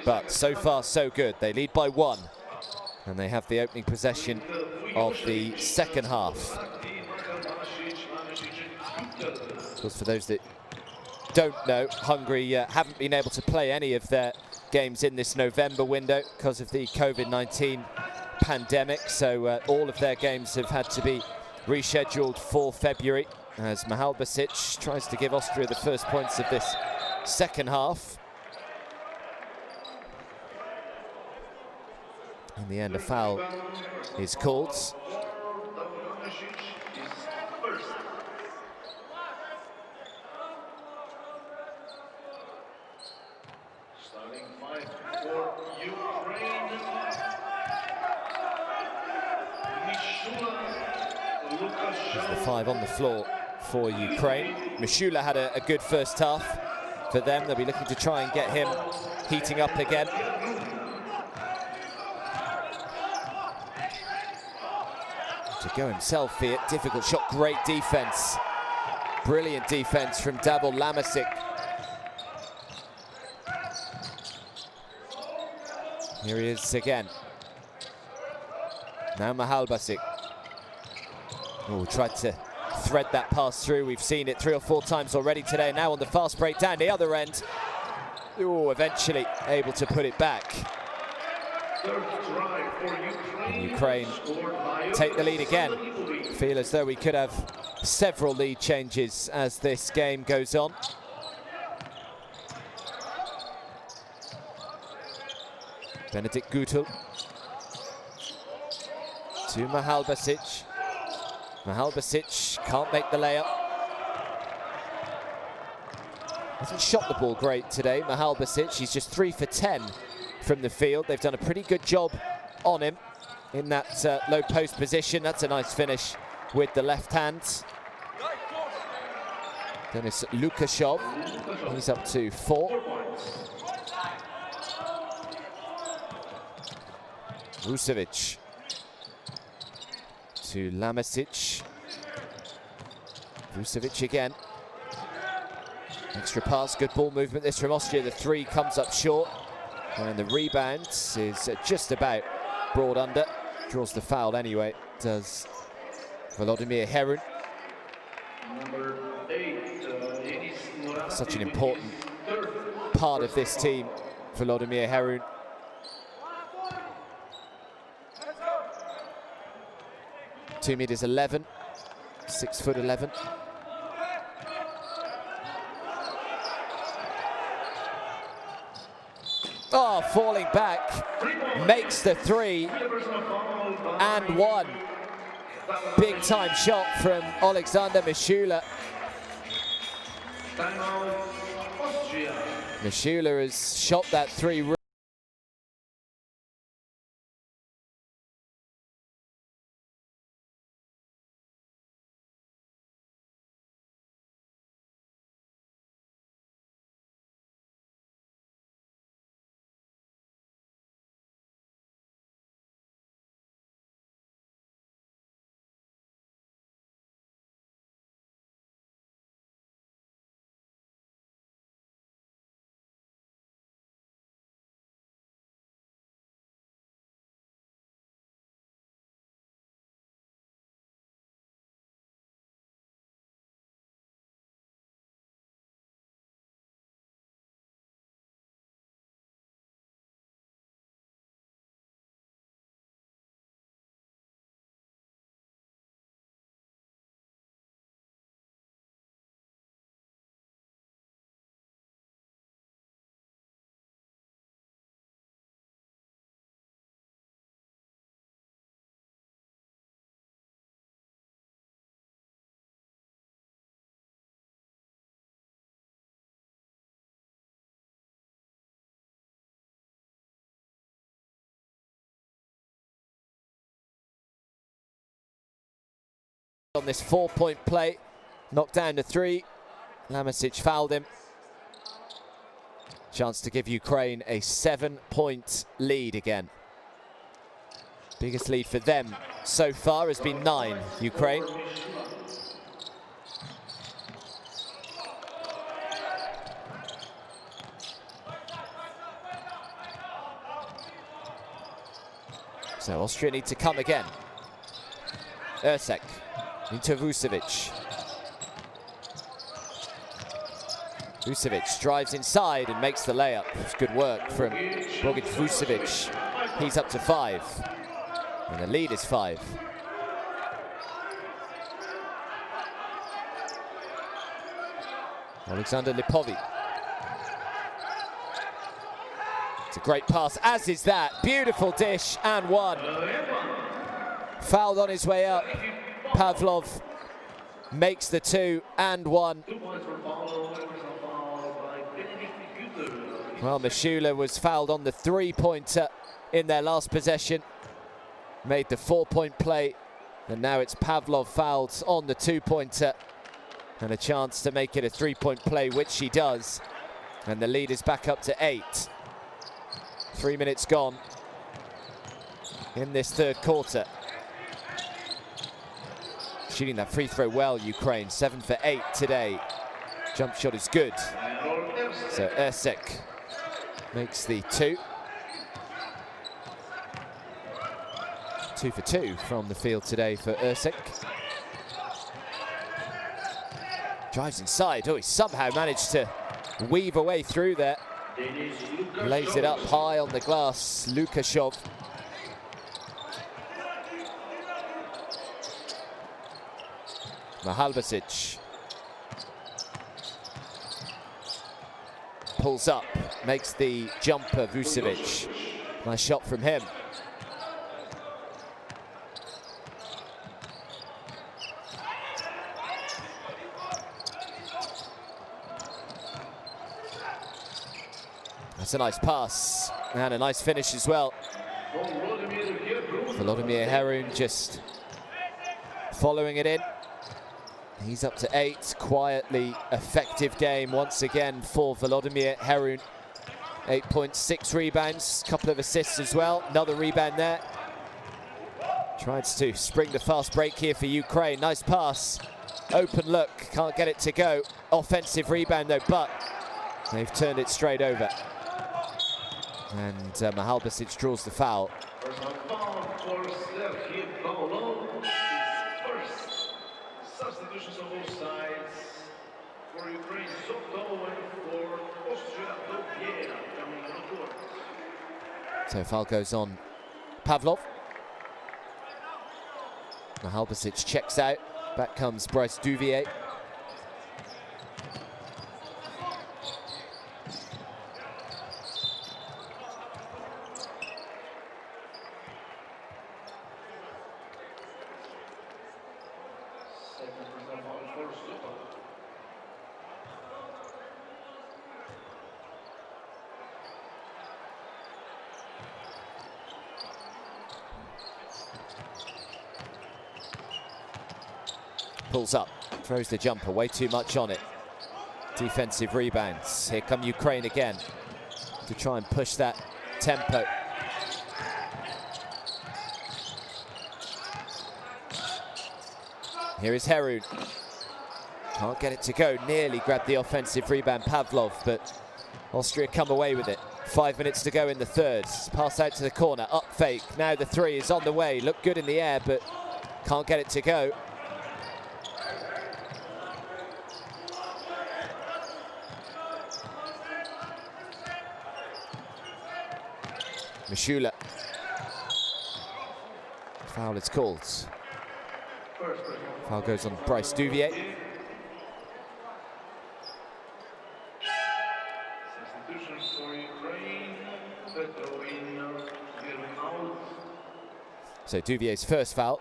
But so far, so good. They lead by 1, and they have the opening possession of the second half. Of course, for those that don't know, Hungary haven't been able to play any of their games in this November window because of the COVID-19 pandemic, so all of their games have had to be rescheduled for February, as Mahalbasic tries to give Austria the first points of this second half. In the end, a foul is called. The 5 on the floor for Ukraine. Mishula had a good first half for them. They'll be looking to try and get him heating up again. To go himself here, difficult shot, great defense. Brilliant defense from Davor Lamasic. Here he is again. Now Mahalbasic. Oh, tried to thread that pass through. We've seen it 3 or 4 times already today. Now on the fast break down the other end. Oh, eventually able to put it back. And Ukraine take the lead again. Feel as though we could have several lead changes as this game goes on. Benedikt Gutel to Mahalbasic. Mahalbasic can't make the layup. Hasn't shot the ball great today, Mahalbasic. He's just 3 for 10 from the field. They've done a pretty good job on him in that low post position. That's a nice finish with the left hand. Denis Lukashov, he's up to 4. Vucevic to Lamasic. Vucevic again. Extra pass, good ball movement this from Austria. The three comes up short. And the rebound is just about brought under. Draws the foul anyway, does Volodymyr Herun. Such an important part of this team, Volodymyr Herun. (2'11", 6'11". Oh, falling back, makes the three and one. Big time shot from Alexander Mishula. Mishula has shot that three. On this 4-point play, knocked down to three. Lamasic fouled him. Chance to give Ukraine a 7-point lead again. Biggest lead for them so far has been 9, Ukraine. So Austria need to come again. Ercek into Vucevic. Vucevic drives inside and makes the layup. It's good work from Bogic Vucevic. He's up to 5. And the lead is 5. Alexander Lipovi. It's a great pass, as is that. Beautiful dish and one. Fouled on his way up. Pavlov makes the 2 and 1. Well, Mishula was fouled on the 3-pointer in their last possession. Made the 4-point play. And now it's Pavlov fouled on the 2-pointer. And a chance to make it a 3-point play, which he does. And the lead is back up to 8. 3 minutes gone in this third quarter. Shooting that free throw well, Ukraine. 7 for 8 today. Jump shot is good. So Ercek makes the 2. 2 for 2 from the field today for Ercek. Drives inside. Oh, he somehow managed to weave a way through there. Lays it up high on the glass. Lukashov. Mahalbasic pulls up, makes the jumper. Vucevic. Nice shot from him. That's a nice pass and a nice finish as well. Volodymyr Herun just following it in. He's up to 8. Quietly effective game once again for Volodymyr Herun. 8 points, 6 rebounds, couple of assists as well. Another rebound there. Tries to spring the fast break here for Ukraine. Nice pass. Open look. Can't get it to go. Offensive rebound though, but they've turned it straight over. And Mihalbasic draws the foul. Personal foul for first. Substitutions on both sides. For Ukraine, Soto, and for Austria, coming on the court. So foul goes on Pavlov. Mihalbasic checks out. Back comes Bryce Duvier. Pulls up, throws the jumper, way too much on it. Defensive rebounds. Here come Ukraine again to try and push that tempo. Here is Herun. Can't get it to go. Nearly grabbed the offensive rebound, Pavlov, but Austria come away with it. 5 minutes to go in the third. Pass out to the corner, up fake. Now the three is on the way. Looked good in the air, but can't get it to go. Mishula. Foul is called. Foul goes on Bryce Duvier. So Duvier's first foul.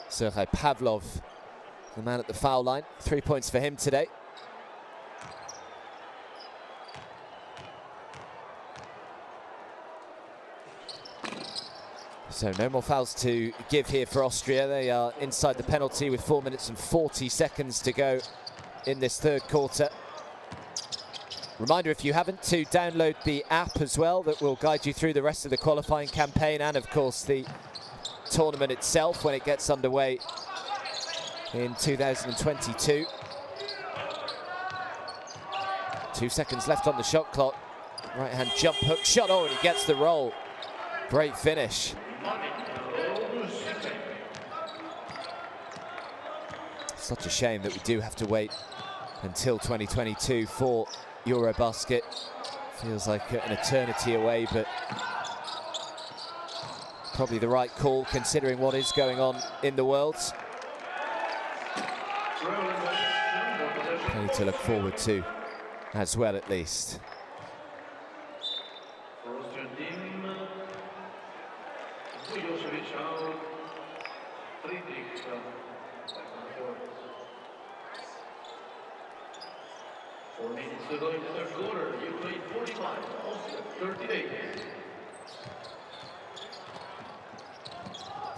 Sergei Pavlov, the man at the foul line. 3 points for him today. So no more fouls to give here for Austria. They are inside the penalty with 4 minutes and 40 seconds to go in this third quarter. Reminder, if you haven't, to download the app as well. That will guide you through the rest of the qualifying campaign and, of course, the tournament itself when it gets underway in 2022. 2 seconds left on the shot clock. Right hand jump hook shot. Oh, and he gets the roll. Great finish. Such a shame that we do have to wait until 2022 for Eurobasket. Feels like an eternity away, but probably the right call considering what is going on in the world. Plenty to look forward to as well, at least.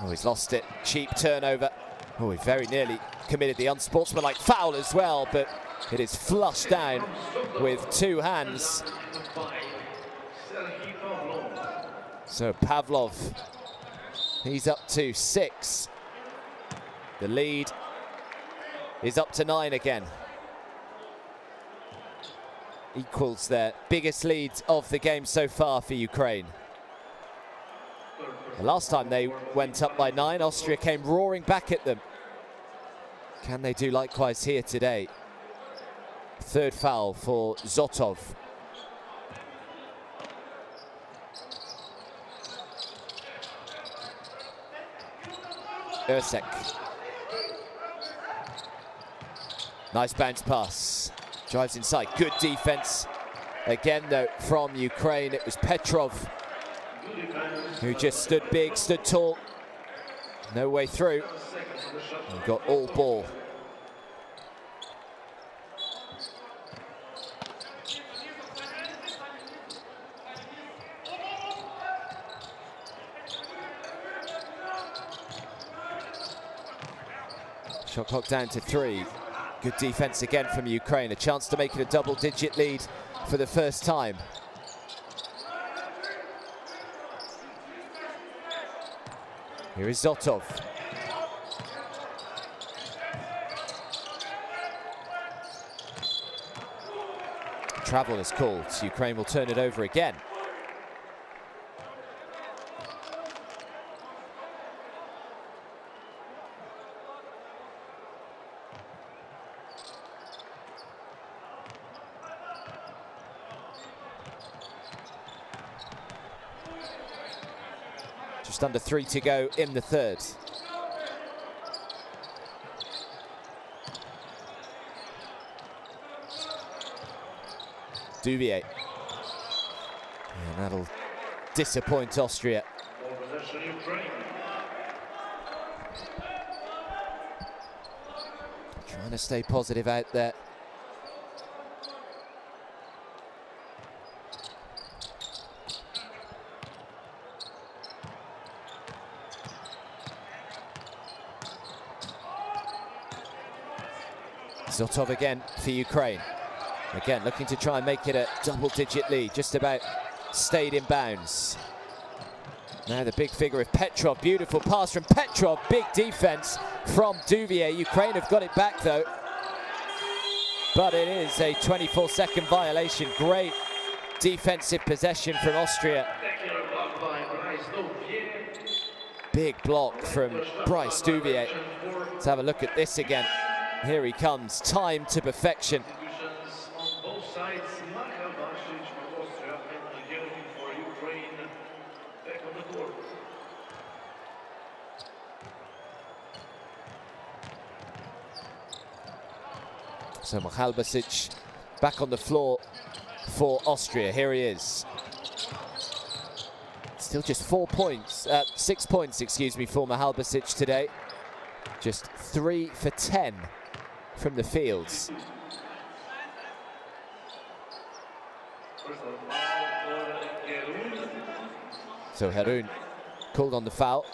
Oh, he's lost it. Cheap turnover. Oh, he very nearly committed the unsportsmanlike foul as well, but it is flushed down with 2 hands. So Pavlov, he's up to 6. The lead is up to 9 again. Equals their biggest lead of the game so far for Ukraine. The last time they went up by 9, Austria came roaring back at them. Can they do likewise here today? Third foul for Zotov. Ursek. Nice bounce pass. Drives inside. Good defense. Again, though, from Ukraine, it was Petrov who just stood big, stood tall. No way through. We've got all ball. Shot clock down to 3. Good defense again from Ukraine. A chance to make it a double-digit lead for the first time. Here is Zotov. Travel is called. Ukraine will turn it over again. Just under 3 to go in the third. Duvier. And that'll disappoint Austria. Trying to stay positive out there. Zotov again for Ukraine. Again, looking to try and make it a double-digit lead, just about stayed in bounds. Now the big figure of Petrov, beautiful pass from Petrov, big defense from Duvier. Ukraine have got it back though, but it is a 24-second violation. Great defensive possession from Austria. Big block from Bryce Duvier. Let's have a look at this again. Here he comes, time to perfection. So Michalbasic back on the floor for Austria. Here he is. Still just 6 points, excuse me, for Michalbasic today. Just 3 for 10 from the fields. So Harun called on the foul.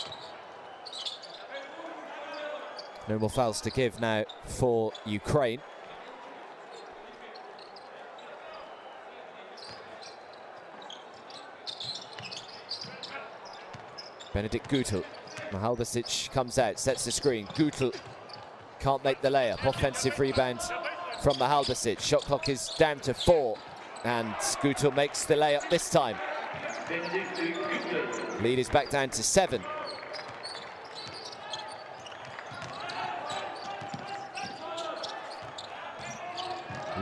No more fouls to give now for Ukraine. Benedikt Gutel. Michalbasic comes out, sets the screen. Gutel can't make the layup. Offensive rebound from Michalbasic. Shot clock is down to 4. And Gutel makes the layup this time. Lead is back down to 7.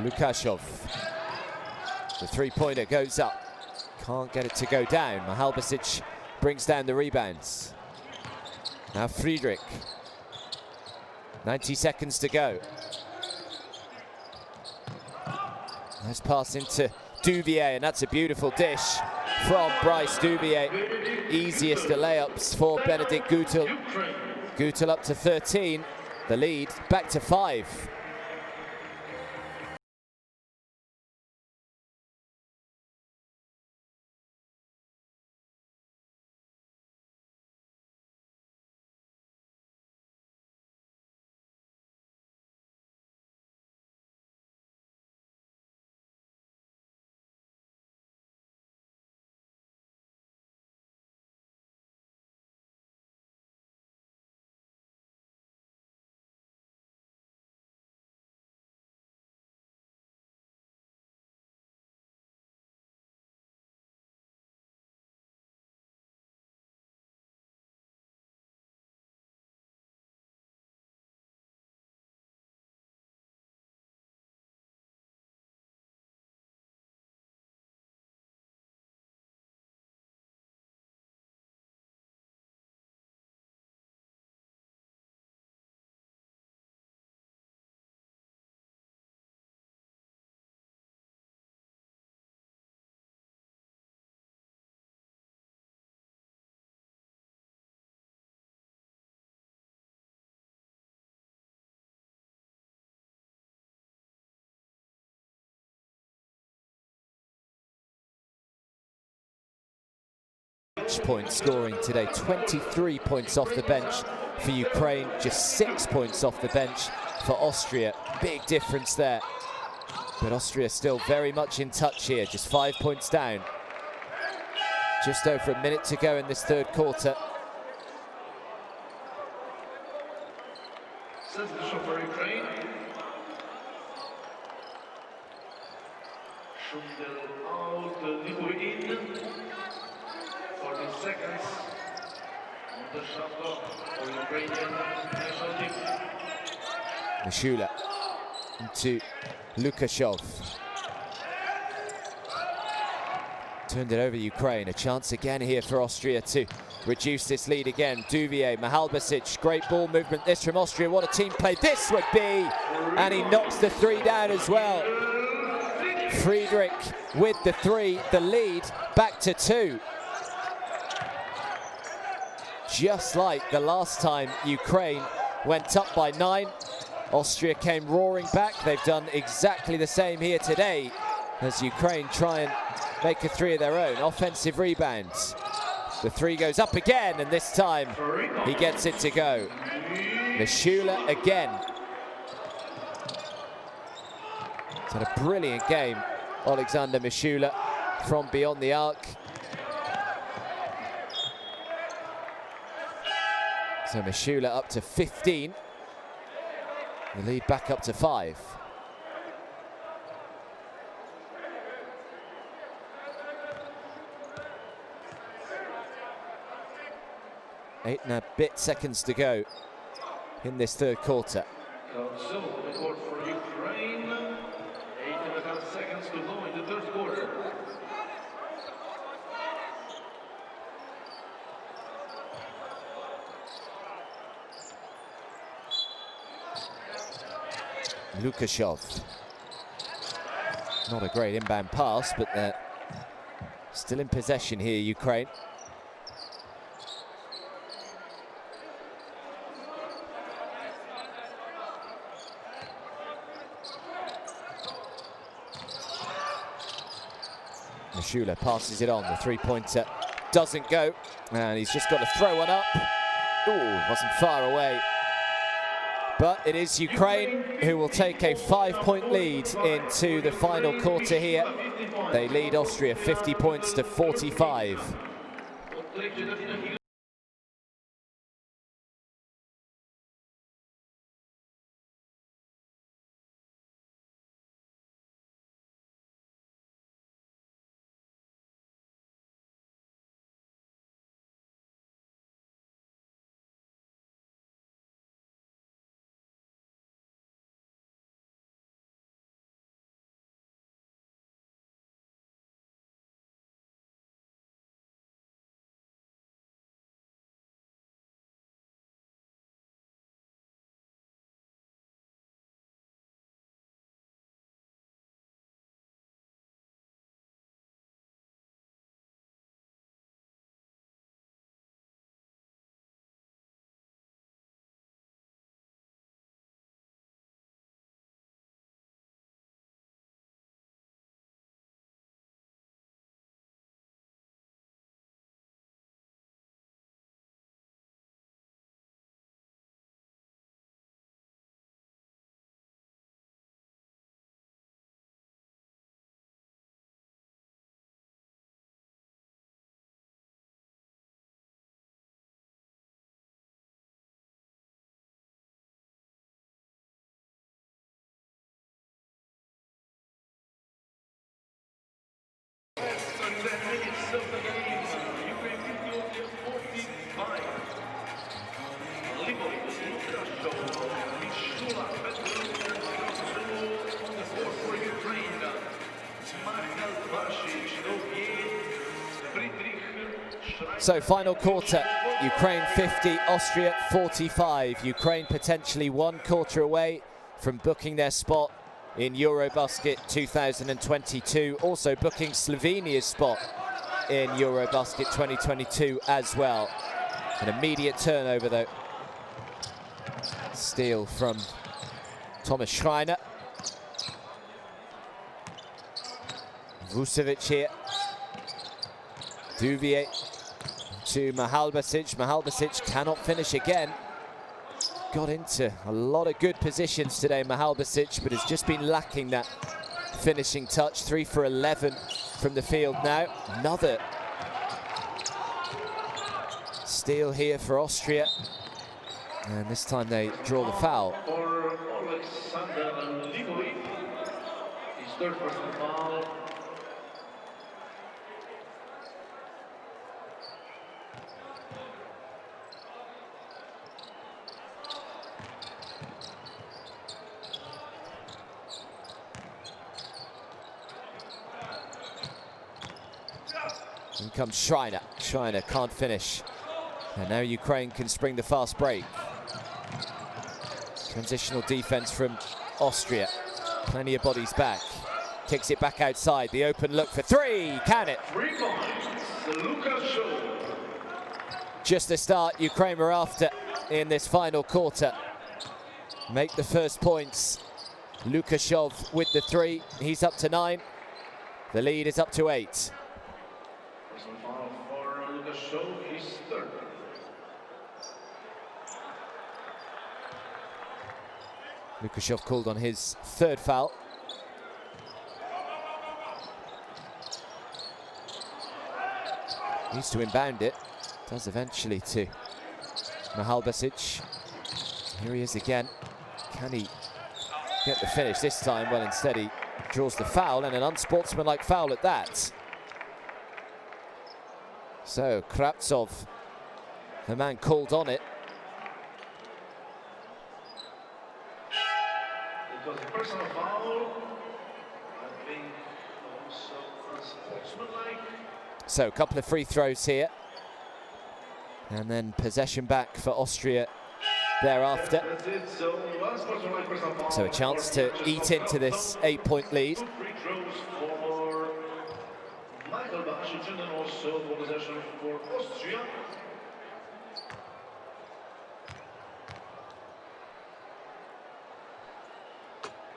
Lukashov. The three-pointer goes up. Can't get it to go down. Michalbasic brings down the rebounds. Now Friedrich. 90 seconds to go. Nice pass into Duvier, and that's a beautiful dish from Bryce Duvier. Easiest of layups for Benedikt Gutel. Gutel up to 13. The lead back to 5. bench point scoring today. 23 points off the bench for Ukraine, just 6 points off the bench for Austria. Big difference there. But Austria still very much in touch here, just 5 points down. Just over a minute to go in this third quarter. Substitution for Ukraine. Schundel out, Nibu in. 40 seconds on the shot clock for Ukrainian national team. Mishula into Lukashov. Turned it over Ukraine. A chance again here for Austria to reduce this lead again. Duvier, Mihalbasic, great ball movement. This from Austria. What a team play this would be. And he knocks the three down as well. Friedrich with the three, the lead back to 2. Just like the last time Ukraine went up by 9. Austria came roaring back. They've done exactly the same here today as Ukraine try and make a 3 of their own. Offensive rebounds. The 3 goes up again, and this time he gets it to go. Mishula again. He's had a brilliant game, Alexander Mishula, from beyond the arc. So Mishula up to 15. The lead back up to 5. Eight and a bit seconds to go in this third quarter. So, the score for Ukraine. 8.5 seconds to go in the third quarter. Lukashov. Not a great inbound pass, but they're still in possession here, Ukraine. Mishula passes it on. The three-pointer doesn't go, and he's just got to throw one up. Ooh, wasn't far away. But it is Ukraine who will take a 5-point lead into the final quarter here. They lead Austria 50 points to 45. So final quarter, Ukraine 50, Austria 45. Ukraine potentially 1 quarter away from booking their spot in Eurobasket 2022. Also booking Slovenia's spot in Eurobasket 2022 as well. An immediate turnover though. Steal from Thomas Schreiner. Vucevic here. Duvier. to Mahalbasic. Mahalbasic cannot finish again. Got into a lot of good positions today, Mahalbasic, but has just been lacking that finishing touch. 3 for 11 from the field now. Another steal here for Austria. And this time they draw the foul. His third personal foul. In comes Schreiner. Schreiner can't finish. And now Ukraine can spring the fast break. Transitional defense from Austria. Plenty of bodies back. Kicks it back outside. The open look for 3. Can it? Just the start Ukraine were after in this final quarter. Make the first points. Lukashov with the 3. He's up to 9. The lead is up to 8. Personal foul for Lukashov, his third. Lukashov called on his 3rd foul. Needs to inbound it. Does eventually to Mahalbasic. Here he is again. Can he get the finish this time? Well, instead he draws the foul, and an unsportsmanlike foul at that. So Kravtsov, the man called on it. It was a personal foul. I think also unsportsmanlike. So a couple of free throws here. And then possession back for Austria thereafter. So a chance to eat into this 8-point lead. 2 free throws for Michael Bahasic and also possession for Austria.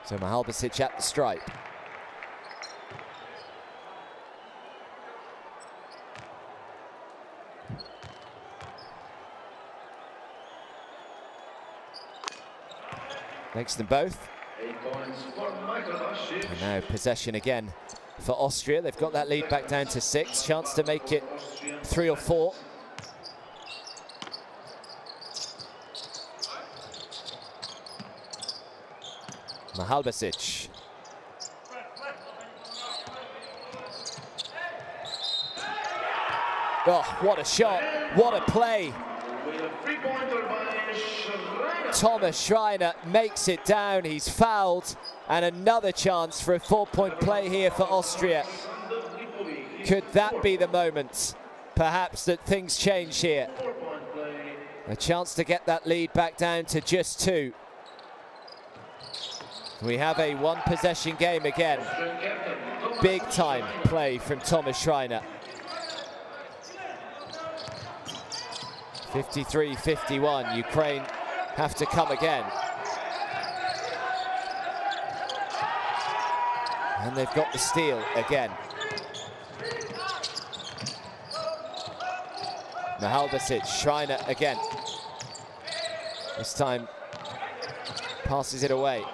So Mahalbasic at the stripe. Makes them both. 8 points for Michael Bahasic. And now possession again for Austria. They've got that lead back down to 6. Chance to make it 3 or 4. Mahalbasic. Oh, what a shot. What a play. With a 3-pointer by Schreiner. Thomas Schreiner makes it down. He's fouled. And another chance for a 4-point play here for Austria. Could that be the moment, perhaps, that things change here? 4-point play. A chance to get that lead back down to just 2. We have a 1-possession game again. Big time play from Thomas Schreiner. 53-51, Ukraine have to come again. And they've got the steal again. Mahalbasic, Schreiner again. This time passes it away.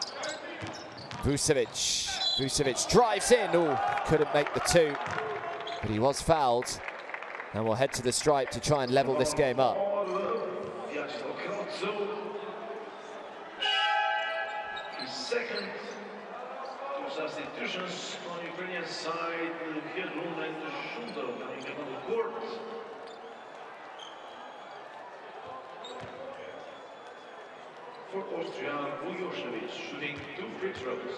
Vucevic drives in. Oh, couldn't make the 2, but he was fouled. And we'll head to the stripe to try and level this game up. His second 2 substitutions on Ukrainian side. Hedlund and Shundov coming up on the court. For Austria, Vujošević shooting 2 free throws.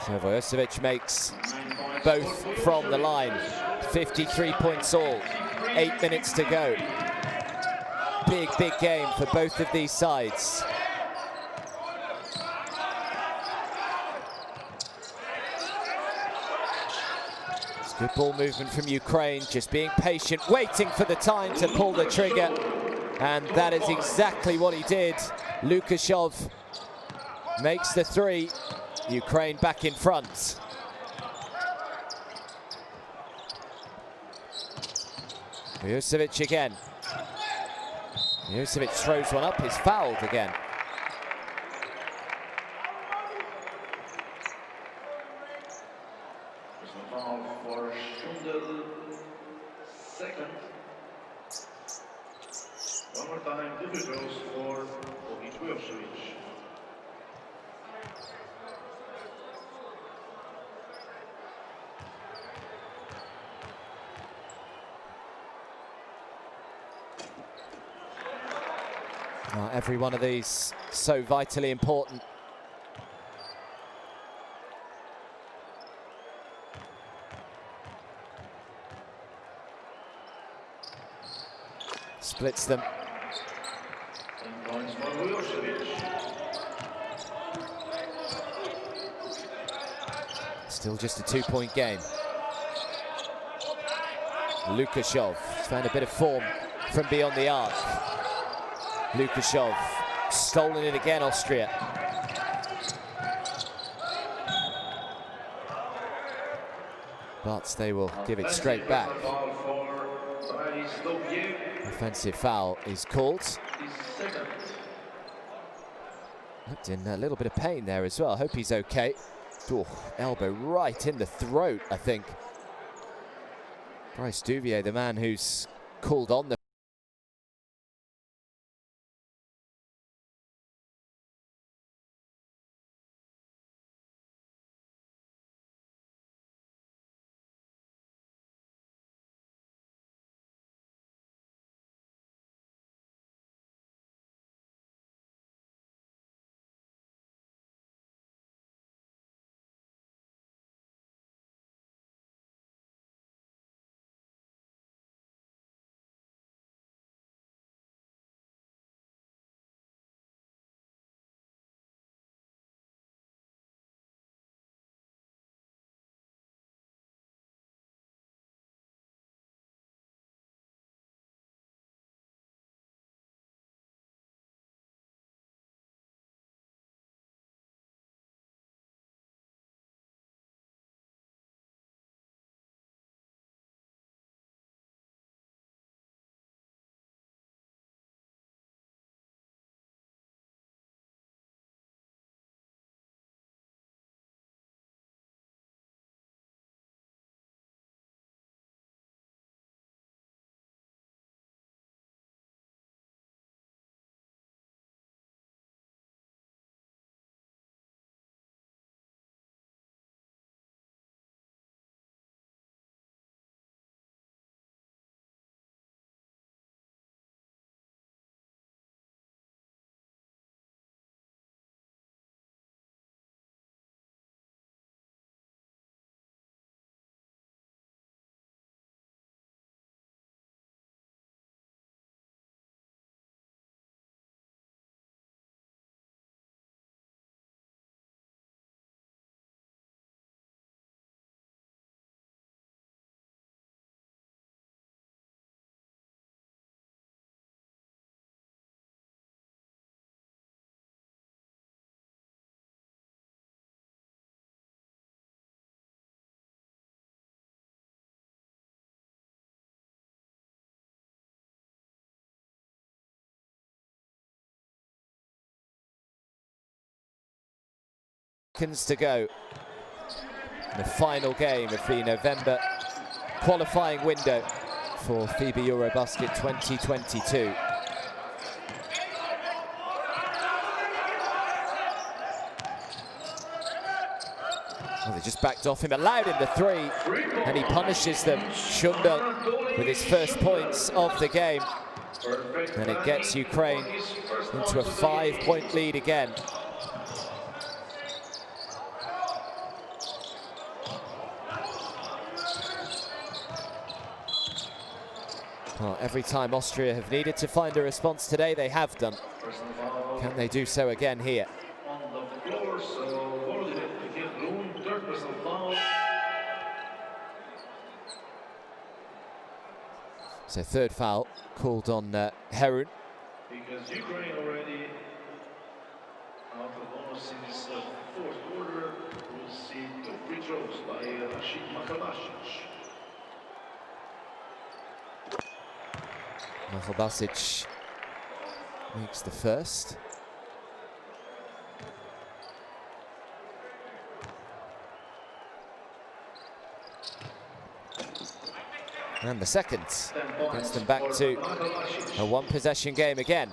So Vujošević makes both from the line. 53 points all. 8 minutes to go. Big game for both of these sides. Good ball movement from Ukraine, just being patient, waiting for the time to pull the trigger. And that is exactly what he did. Lukashov makes the three. Ukraine back in front. Vujocevic again. Vujocevic throws one up, he's fouled again. Second. One more time, double goes for Vujocevic. Every one of these so vitally important. Splits them. Still just a 2-point game. Lukashov has found a bit of form from beyond the arc. Lukashov stolen it again, Austria. But they will give it straight back. Offensive foul is called. Looked in a little bit of pain there as well. I hope he's okay. Oh, elbow right in the throat, I think. Bryce Duvier, the man who's called on the seconds to go in the final game of the November qualifying window for FIBA Eurobasket 2022. Well, they just backed off him, allowed him the three, and he punishes them. Shundel with his first points of the game. And it gets Ukraine into a 5-point lead again. Well, every time Austria have needed to find a response today, they have done. Can they do so again here? On the floor, so third personal foul. So third foul called on Herun. Because Ukraine already out of bonus in this fourth quarter, we'll see 2 free throws by Basic makes the first. And the second gets them back to a one-possession game again.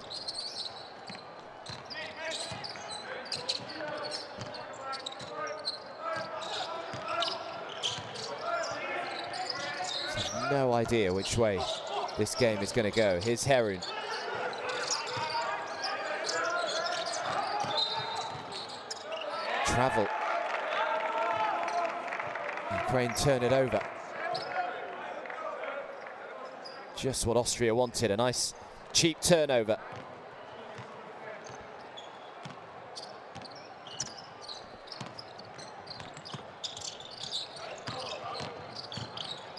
No idea which way this game is going to go. Here's Herun. Travel. Ukraine turn it over. Just what Austria wanted, a nice cheap turnover.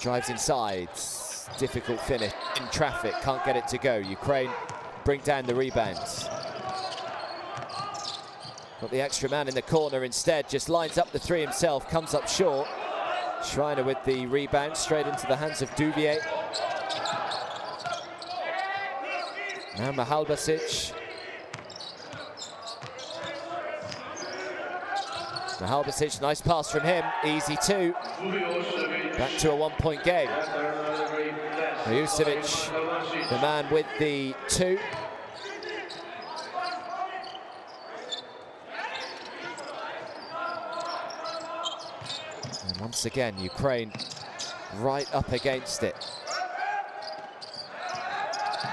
Drives inside, difficult finish in traffic, can't get it to go. Ukraine bring down the rebounds. Got the extra man in the corner instead, just lines up the three himself, comes up short. Schreiner with the rebound, straight into the hands of Duvier. Now Basic. Basic, nice pass from him, easy two. Back to a one-point game. Jusevic, the man with the two. And once again, Ukraine right up against it.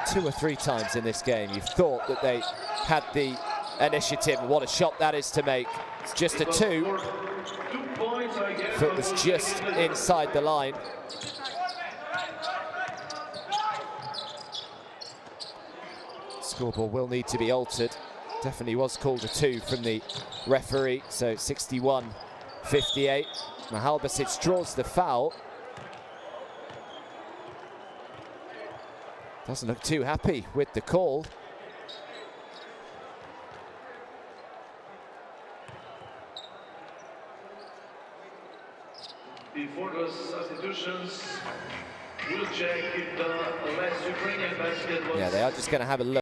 2 or 3 times in this game, you've thought that they had the initiative. What a shot that is to make. It's just a 2. Foot was just inside the line. Scoreboard will need to be altered. Definitely was called a 2 from the referee, so 61-58. Basic draws the foul. Doesn't look too happy with the call. Before those substitutions, we'll check if the last Ukrainian basket was... Yeah, they are just going to have a look.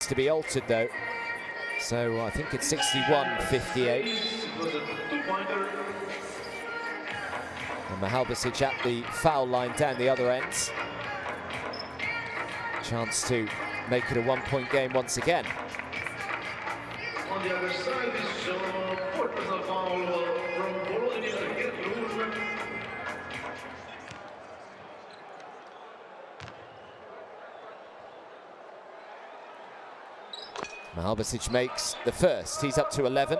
To be altered though, so I think it's 61-58. And Basic at the foul line down the other end. Chance to make it a one-point game once again. On the other side is fourth personal foul from Volodymyr. Basic makes the first. He's up to 11.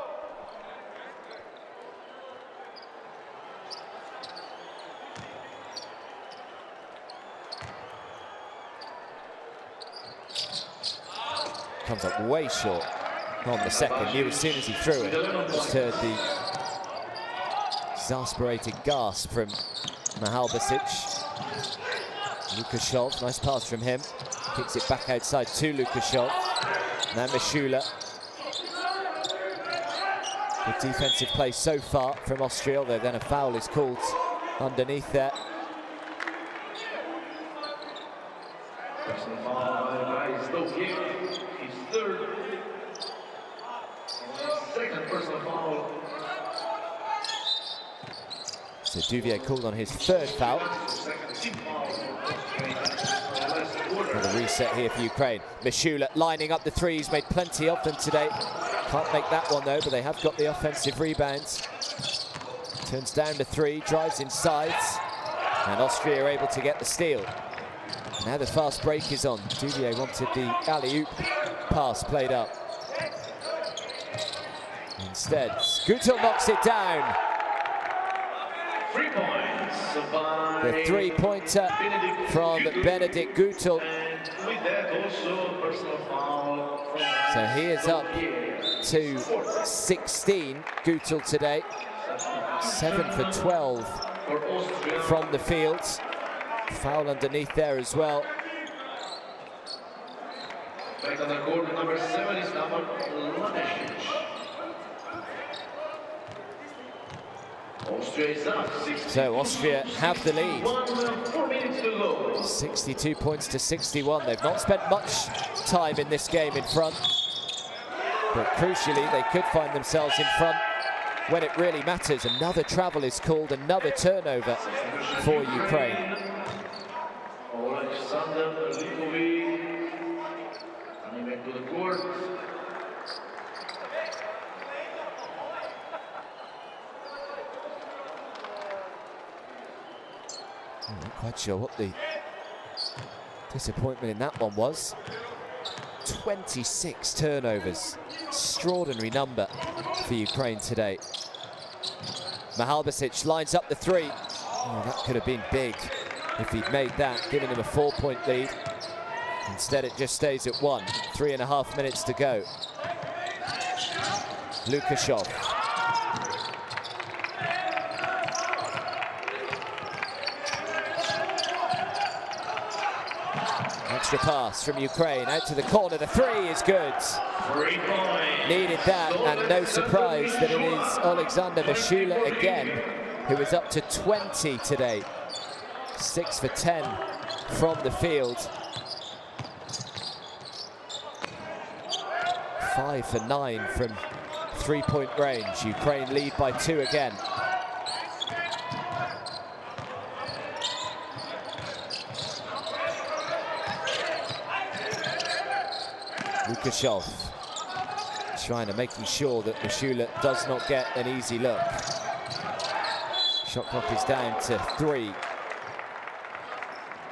Comes up way short on the second. Knew as soon as he threw it. Just heard the exasperated gasp from Basic. Lukashov, nice pass from him. Kicks it back outside to Lukashov. Now Mishula. Good defensive play so far from Austria, although then a foul is called underneath there. Personal foul by Stokier. His third. Second personal foul. So Duvier called on his third foul. Another reset here for Ukraine. Mishula lining up the threes, made plenty of them today. Can't make that one though, but they have got the offensive rebounds. Turns down the three, drives inside, and Austria are able to get the steal. Now the fast break is on. Duvier wanted the alley-oop pass played up. Instead, Gutel knocks it down. 3 points by The three-pointer from Benedikt Gutel. And with that also personal foul from So he is up to 16, Gutel today. 7 for 12 for Austria. from the field. Foul underneath there as well. Back on the court, number 7 is Naman Lanesic. Austria is up. So Austria have the lead. 4 minutes to go. 62 points to 61. They've not spent much time in this game in front. But crucially, they could find themselves in front when it really matters. Another travel is called, another turnover for Ukraine. Alexander Lipovic coming back to the court. I'm not quite sure what the disappointment in that one was. 26 turnovers. Extraordinary number for Ukraine today. Mahalbasic lines up the three. Oh, that could have been big if he'd made that, giving him a 4-point lead. Instead, it just stays at 1. 3.5 minutes to go. Lukashov. Extra pass from Ukraine, out to the corner, the three is good. 3 points. Needed that, and no surprise that it is Alexander Mishula again, who is up to 20 today. 6 for 10 from the field. 5 for 9 from three-point range. Ukraine lead by 2 again. Lukashov making sure that Mishula does not get an easy look. Shot clock is down to 3.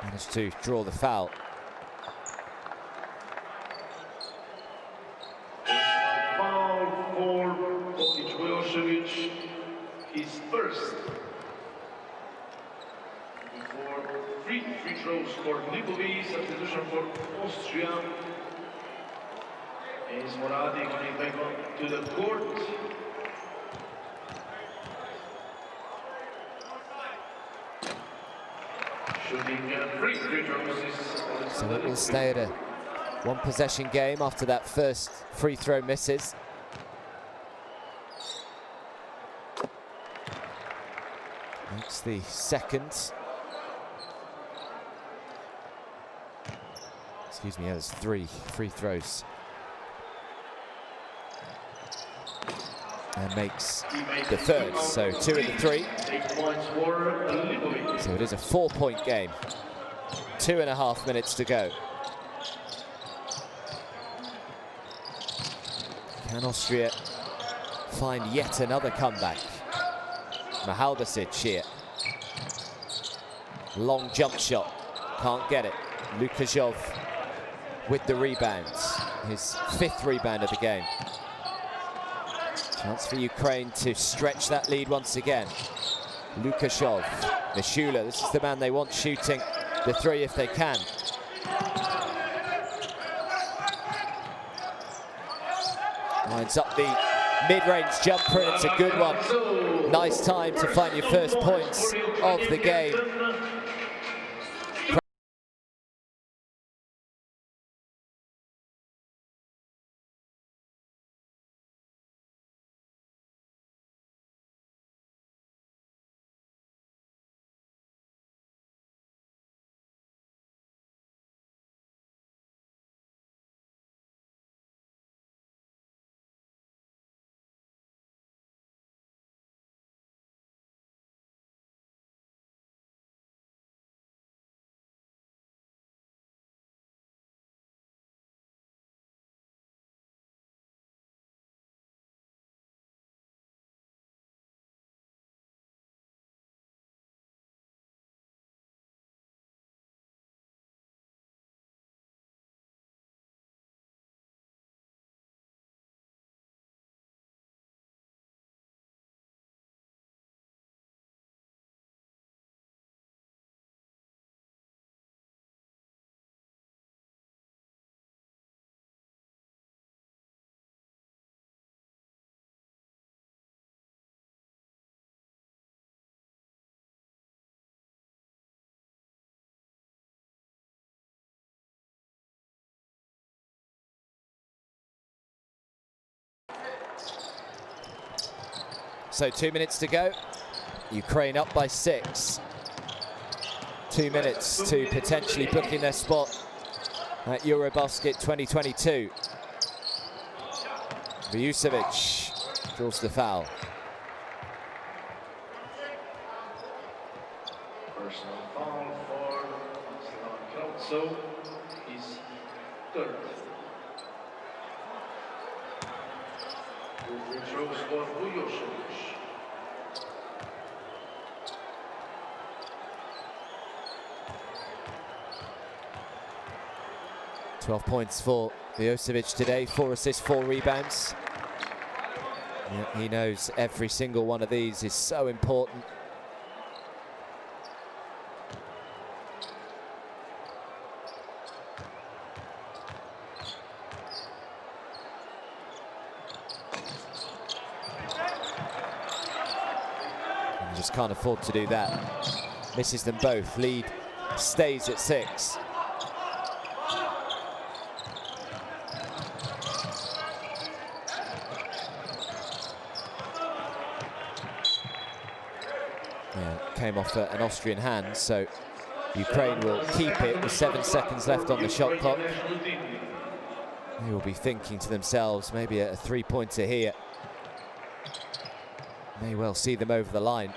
Managed to draw the foul. Foul for Bokic, his first. Before free throws for Lipovic, substitution for Austria. Is Moradi coming back on to the court. Shooting free throws. So it will stay at a one-possession game after that first free throw misses. That's the second. Excuse me, there's 3 free throws. And makes the third, so 2 of the 3. 8 points for Lipovic. So it is a 4-point game. 2.5 minutes to go. Can Austria find yet another comeback? Mahalbasic here. Long jump shot, can't get it. Lukashov with the rebounds. His 5th rebound of the game. Chance for Ukraine to stretch that lead once again. Lukashov, Mishula, this is the man they want shooting the 3 if they can. Lines up the mid-range jumper, and it's a good one. Nice time to find your first points of the game. So 2 minutes to go. Ukraine up by 6. 2 minutes to potentially book in their spot at Eurobasket 2022. Vujovic draws the foul. Personal foul for Kravtsov, his third. Free throws for Vujovic. .12 points for Vujovic today, 4 assists, 4 rebounds. Yeah, he knows every single one of these is so important. And just can't afford to do that. Misses them both. Lead stays at 6. Came off an Austrian hand, so Ukraine will keep it with 7 seconds left on the shot clock. They will be thinking to themselves, maybe a 3-pointer here may well see them over the line.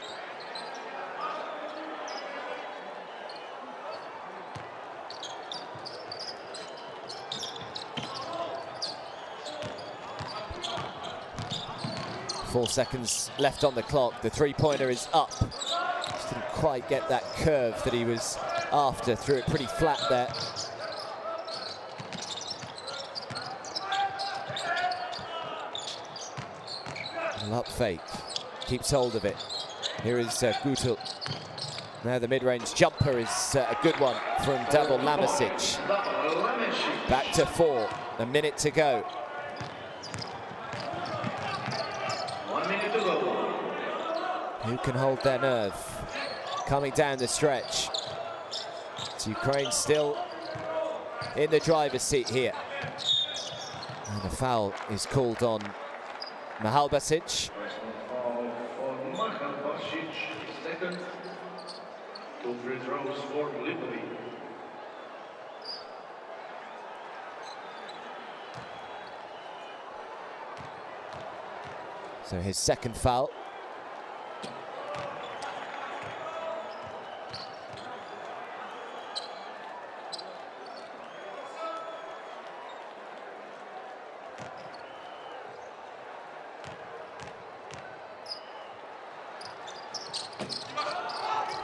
Four seconds left on the clock. The 3-pointer is up. Just didn't quite get that curve that he was after. Threw it pretty flat there. Up fake. Keeps hold of it. Here is Gutel. Now the mid-range jumper is a good one from Davor Lamasic. Back to 4. A minute to go. 1 minute to go. Who can hold their nerve? Coming down the stretch. It's Ukraine still in the driver's seat here. And the foul is called on Mihalbasic. Foul for Mihalbasic, second. 2 free throws for Lipoli. So his second foul.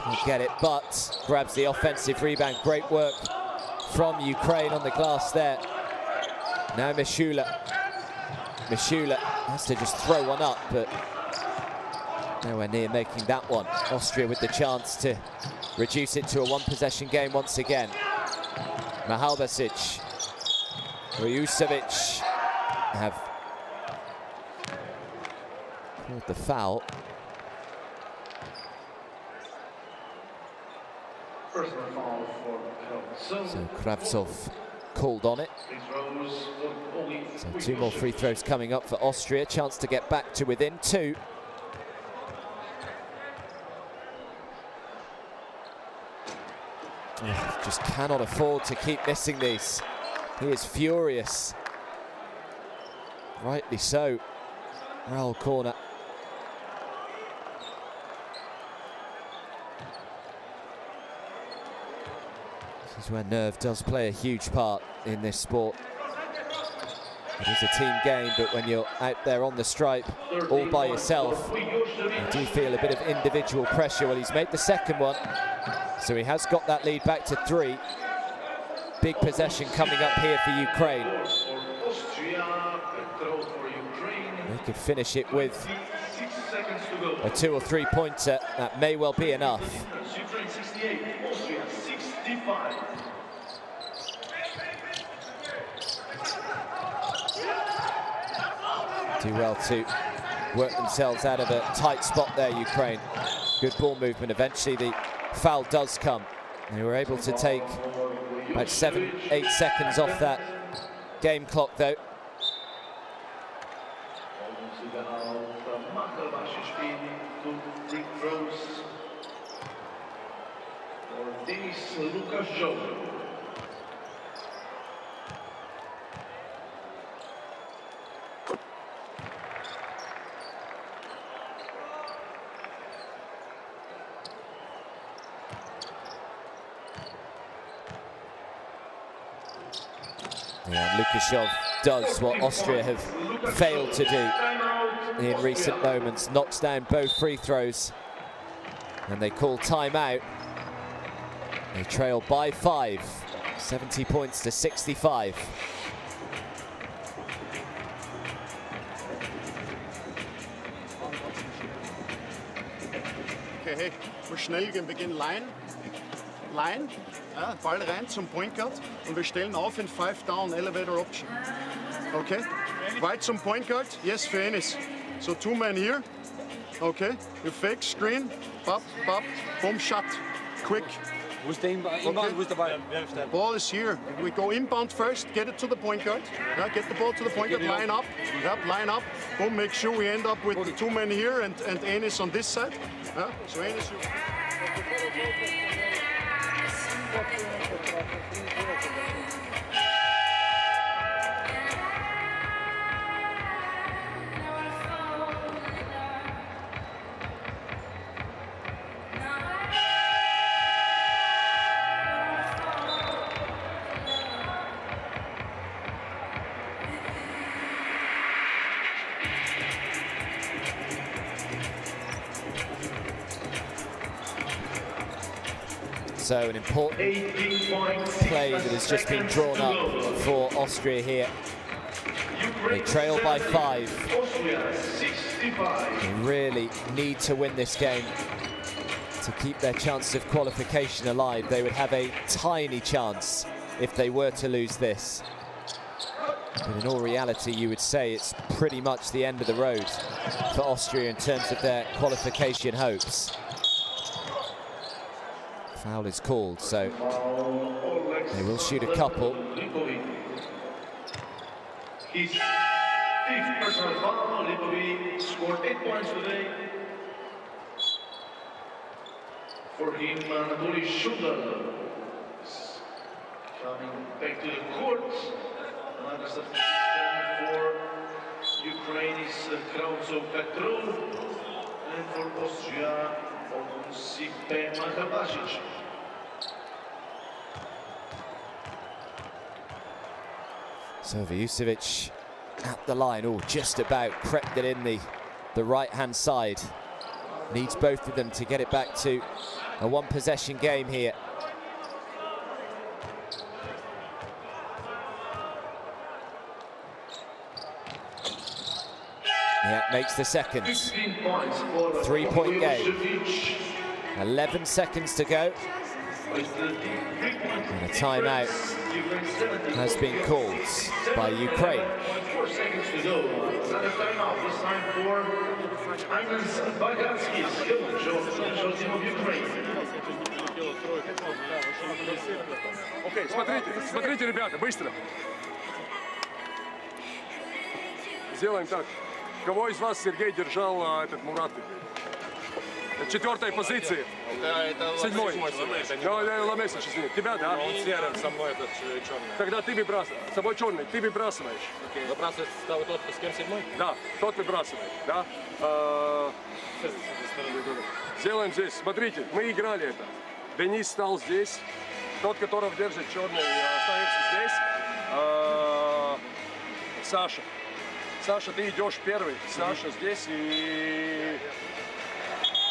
He'll get it, but grabs the offensive rebound. Great work from Ukraine on the glass there. Now Mishula has to just throw one up, but nowhere near making that one. Austria with the chance to reduce it to a 1-possession game once again. Mihalbasic, Vujovic have called the foul. Personal foul for Kravtsov. So Kravtsov called on it. So 2 more free throws coming up for Austria. Chance to get back to within 2. Just cannot afford to keep missing these. He is furious. Rightly so. Raul corner. This is where nerve does play a huge part in this sport. It is a team game, but when you're out there on the stripe all by yourself, you do feel a bit of individual pressure. Well, he's made the second one, so he has got that lead back to 3. Big possession coming up here for Ukraine. They could finish it with a 2 or 3 pointer. That may well be enough. Ukraine 68, Austria 65. Do well to work themselves out of a tight spot there, Ukraine. Good ball movement. Eventually the foul does come. They were able to take about 7-8 seconds off that game clock though. throws for Denis Lukaszov. Yeah, Lukaszov does what Austria have failed to do in recent moments, knocks down both free throws, and they call timeout. They trail by 5, 70 points to 65. Okay, hey, wir schnell gehen, wir gehen Line, ja, Ball rein zum Point Guard und wir stellen auf in 5 down elevator option. Okay, right zum Point Guard, yes für Enis. So 2 men here, okay, you fake, screen, pop, boom, shot, quick. Wo ist der Inbound, wo ist der Ball? Ball is here. We go inbound first, get it to the point guard. Yeah, get the ball to the point guard, line up. Yep, line up. Boom, make sure we end up with the 2 men here and Enis on this side. Yeah, so Enis, So an important play that has just been drawn up for Austria here. They trail by 5. They really need to win this game to keep their chance of qualification alive. They would have a tiny chance if they were to lose this. But in all reality, you would say it's pretty much the end of the road for Austria in terms of their qualification hopes. Foul is called, so they will shoot a couple. His 5th personal foul, Lipovic scored 8 points today. For him, Anatoly Shudal is coming back to the court. Another substitution for Ukraine is Krauzo Petrov, and for Austria, Sipe Makavasic. So Vujovic at the line, just about crept it in the right-hand side. Needs both of them to get it back to a one-possession game here. Yeah, makes the second. 3-point game. 11 seconds to go. And a timeout has been called by Ukraine. 4 seconds to go. Another timeout, this time for team of Ukraine. Окей, смотрите, ребята, быстро. Сделаем так. Кого из вас Сергей держал этот Мурат? 4-й позиции. Это 7-й. Да, Ламесич, извини. Тебя, да? Он серым, со мной этот черный. Тогда ты выбрасываешь. С собой черный, ты выбрасываешь. Окей. Выбрасывает тот, с кем 7-й? Да, тот выбрасывает, да. Сделаем здесь. Смотрите, мы играли это. Денис стал здесь. Тот, которого держит черный, остается здесь. Саша. Саша, ты идешь первый. Саша здесь и...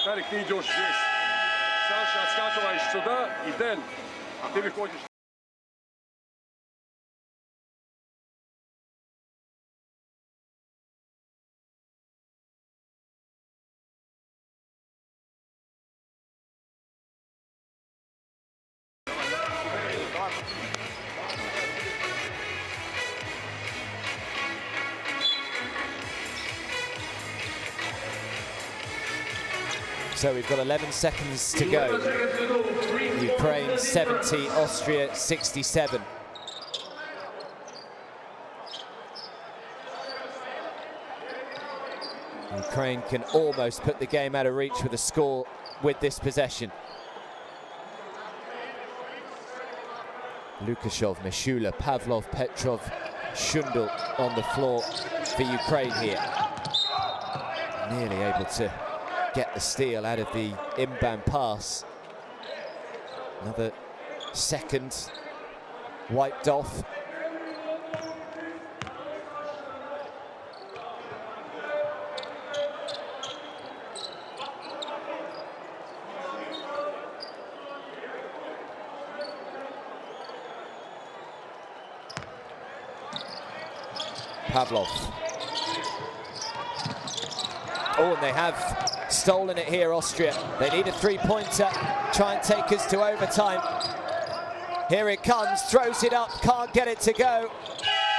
Тарик, ты идешь здесь. Саша, отскакиваешь сюда, и Дэн, ты выходишь. So we've got 11 seconds to go. Ukraine 70, Austria 67. Ukraine can almost put the game out of reach with a score with this possession. Lukashov, Mishula, Pavlov, Petrov, Shundel on the floor for Ukraine here. Nearly able to get the steal out of the inbound pass. Another second wiped off. Pavlov. Oh, and they have stolen it here, Austria. They need a three-pointer, try and take us to overtime. Here it comes, throws it up, can't get it to go.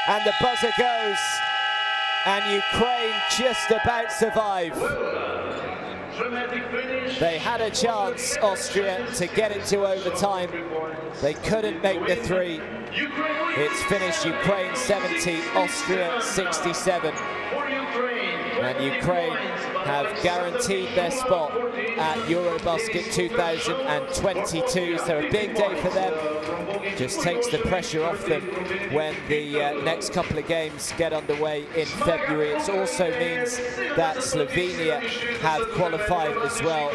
And the buzzer goes. And Ukraine just about survive. They had a chance, Austria, to get it to overtime. They couldn't make the three. It's finished Ukraine 70, Austria 67. And Ukraine have guaranteed their spot at Eurobasket 2022. So a big day for them. Just takes the pressure off them when the next couple of games get underway in February. It also means that Slovenia have qualified as well.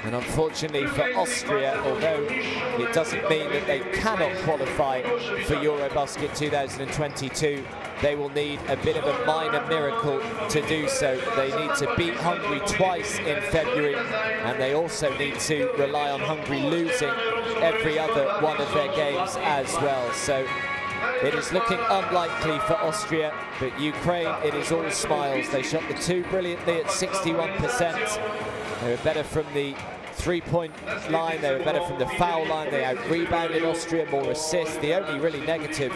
And unfortunately for Austria, although it doesn't mean that they cannot qualify for Eurobasket 2022, they will need a bit of a minor miracle to do so. They need to beat Hungary twice in February, and they also need to rely on Hungary losing every other one of their games as well. So it is looking unlikely for Austria, but Ukraine, it is all smiles. They shot the two brilliantly at 61%. They were better from the three-point line, they were better from the foul line, they out-rebounded Austria, more assists. The only really negative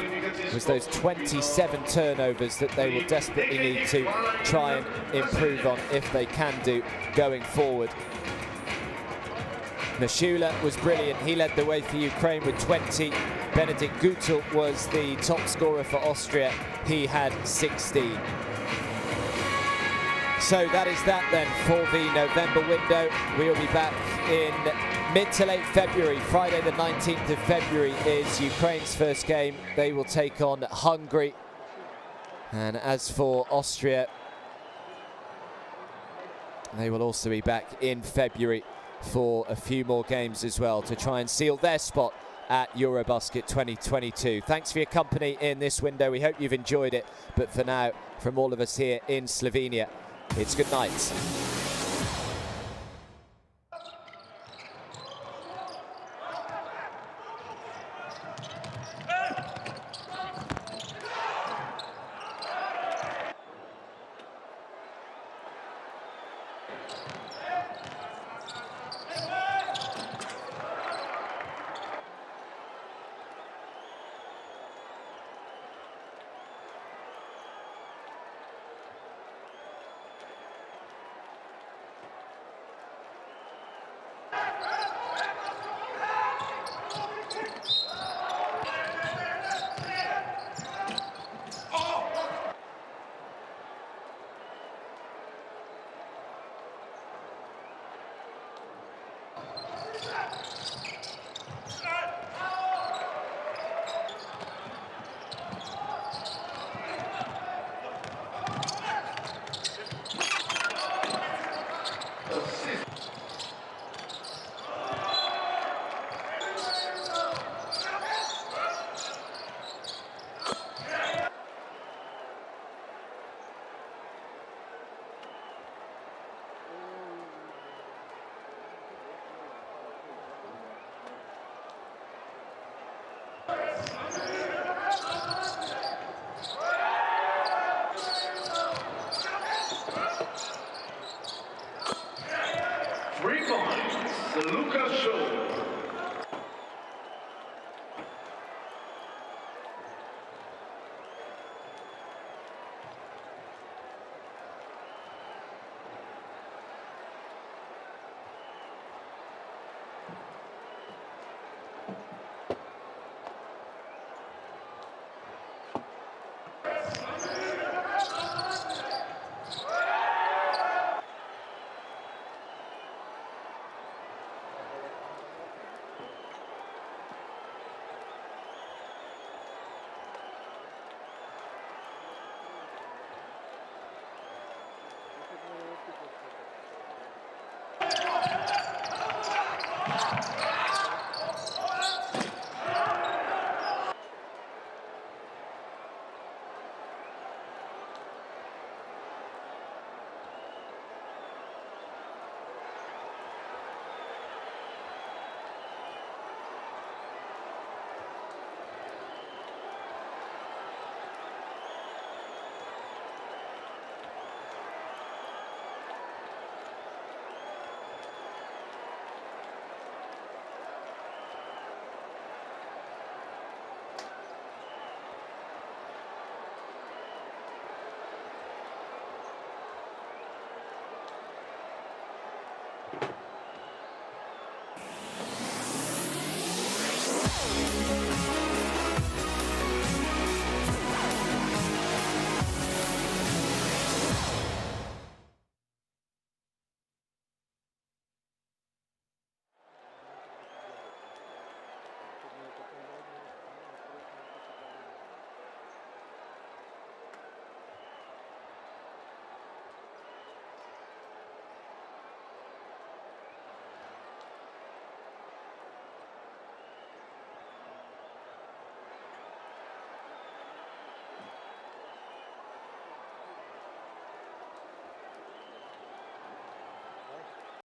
was those 27 turnovers that they will desperately need to try and improve on, if they can do, going forward. Mishula was brilliant, he led the way for Ukraine with 20. Benedikt Gutel was the top scorer for Austria, he had 16. So that is that then for the November window. We'll be back in mid to late February. Friday the 19th of February is Ukraine's first game. They will take on Hungary. And as for Austria, they will also be back in February for a few more games as well to try and seal their spot at Eurobasket 2022. Thanks for your company in this window. We hope you've enjoyed it. But for now, from all of us here in Slovenia, it's good night.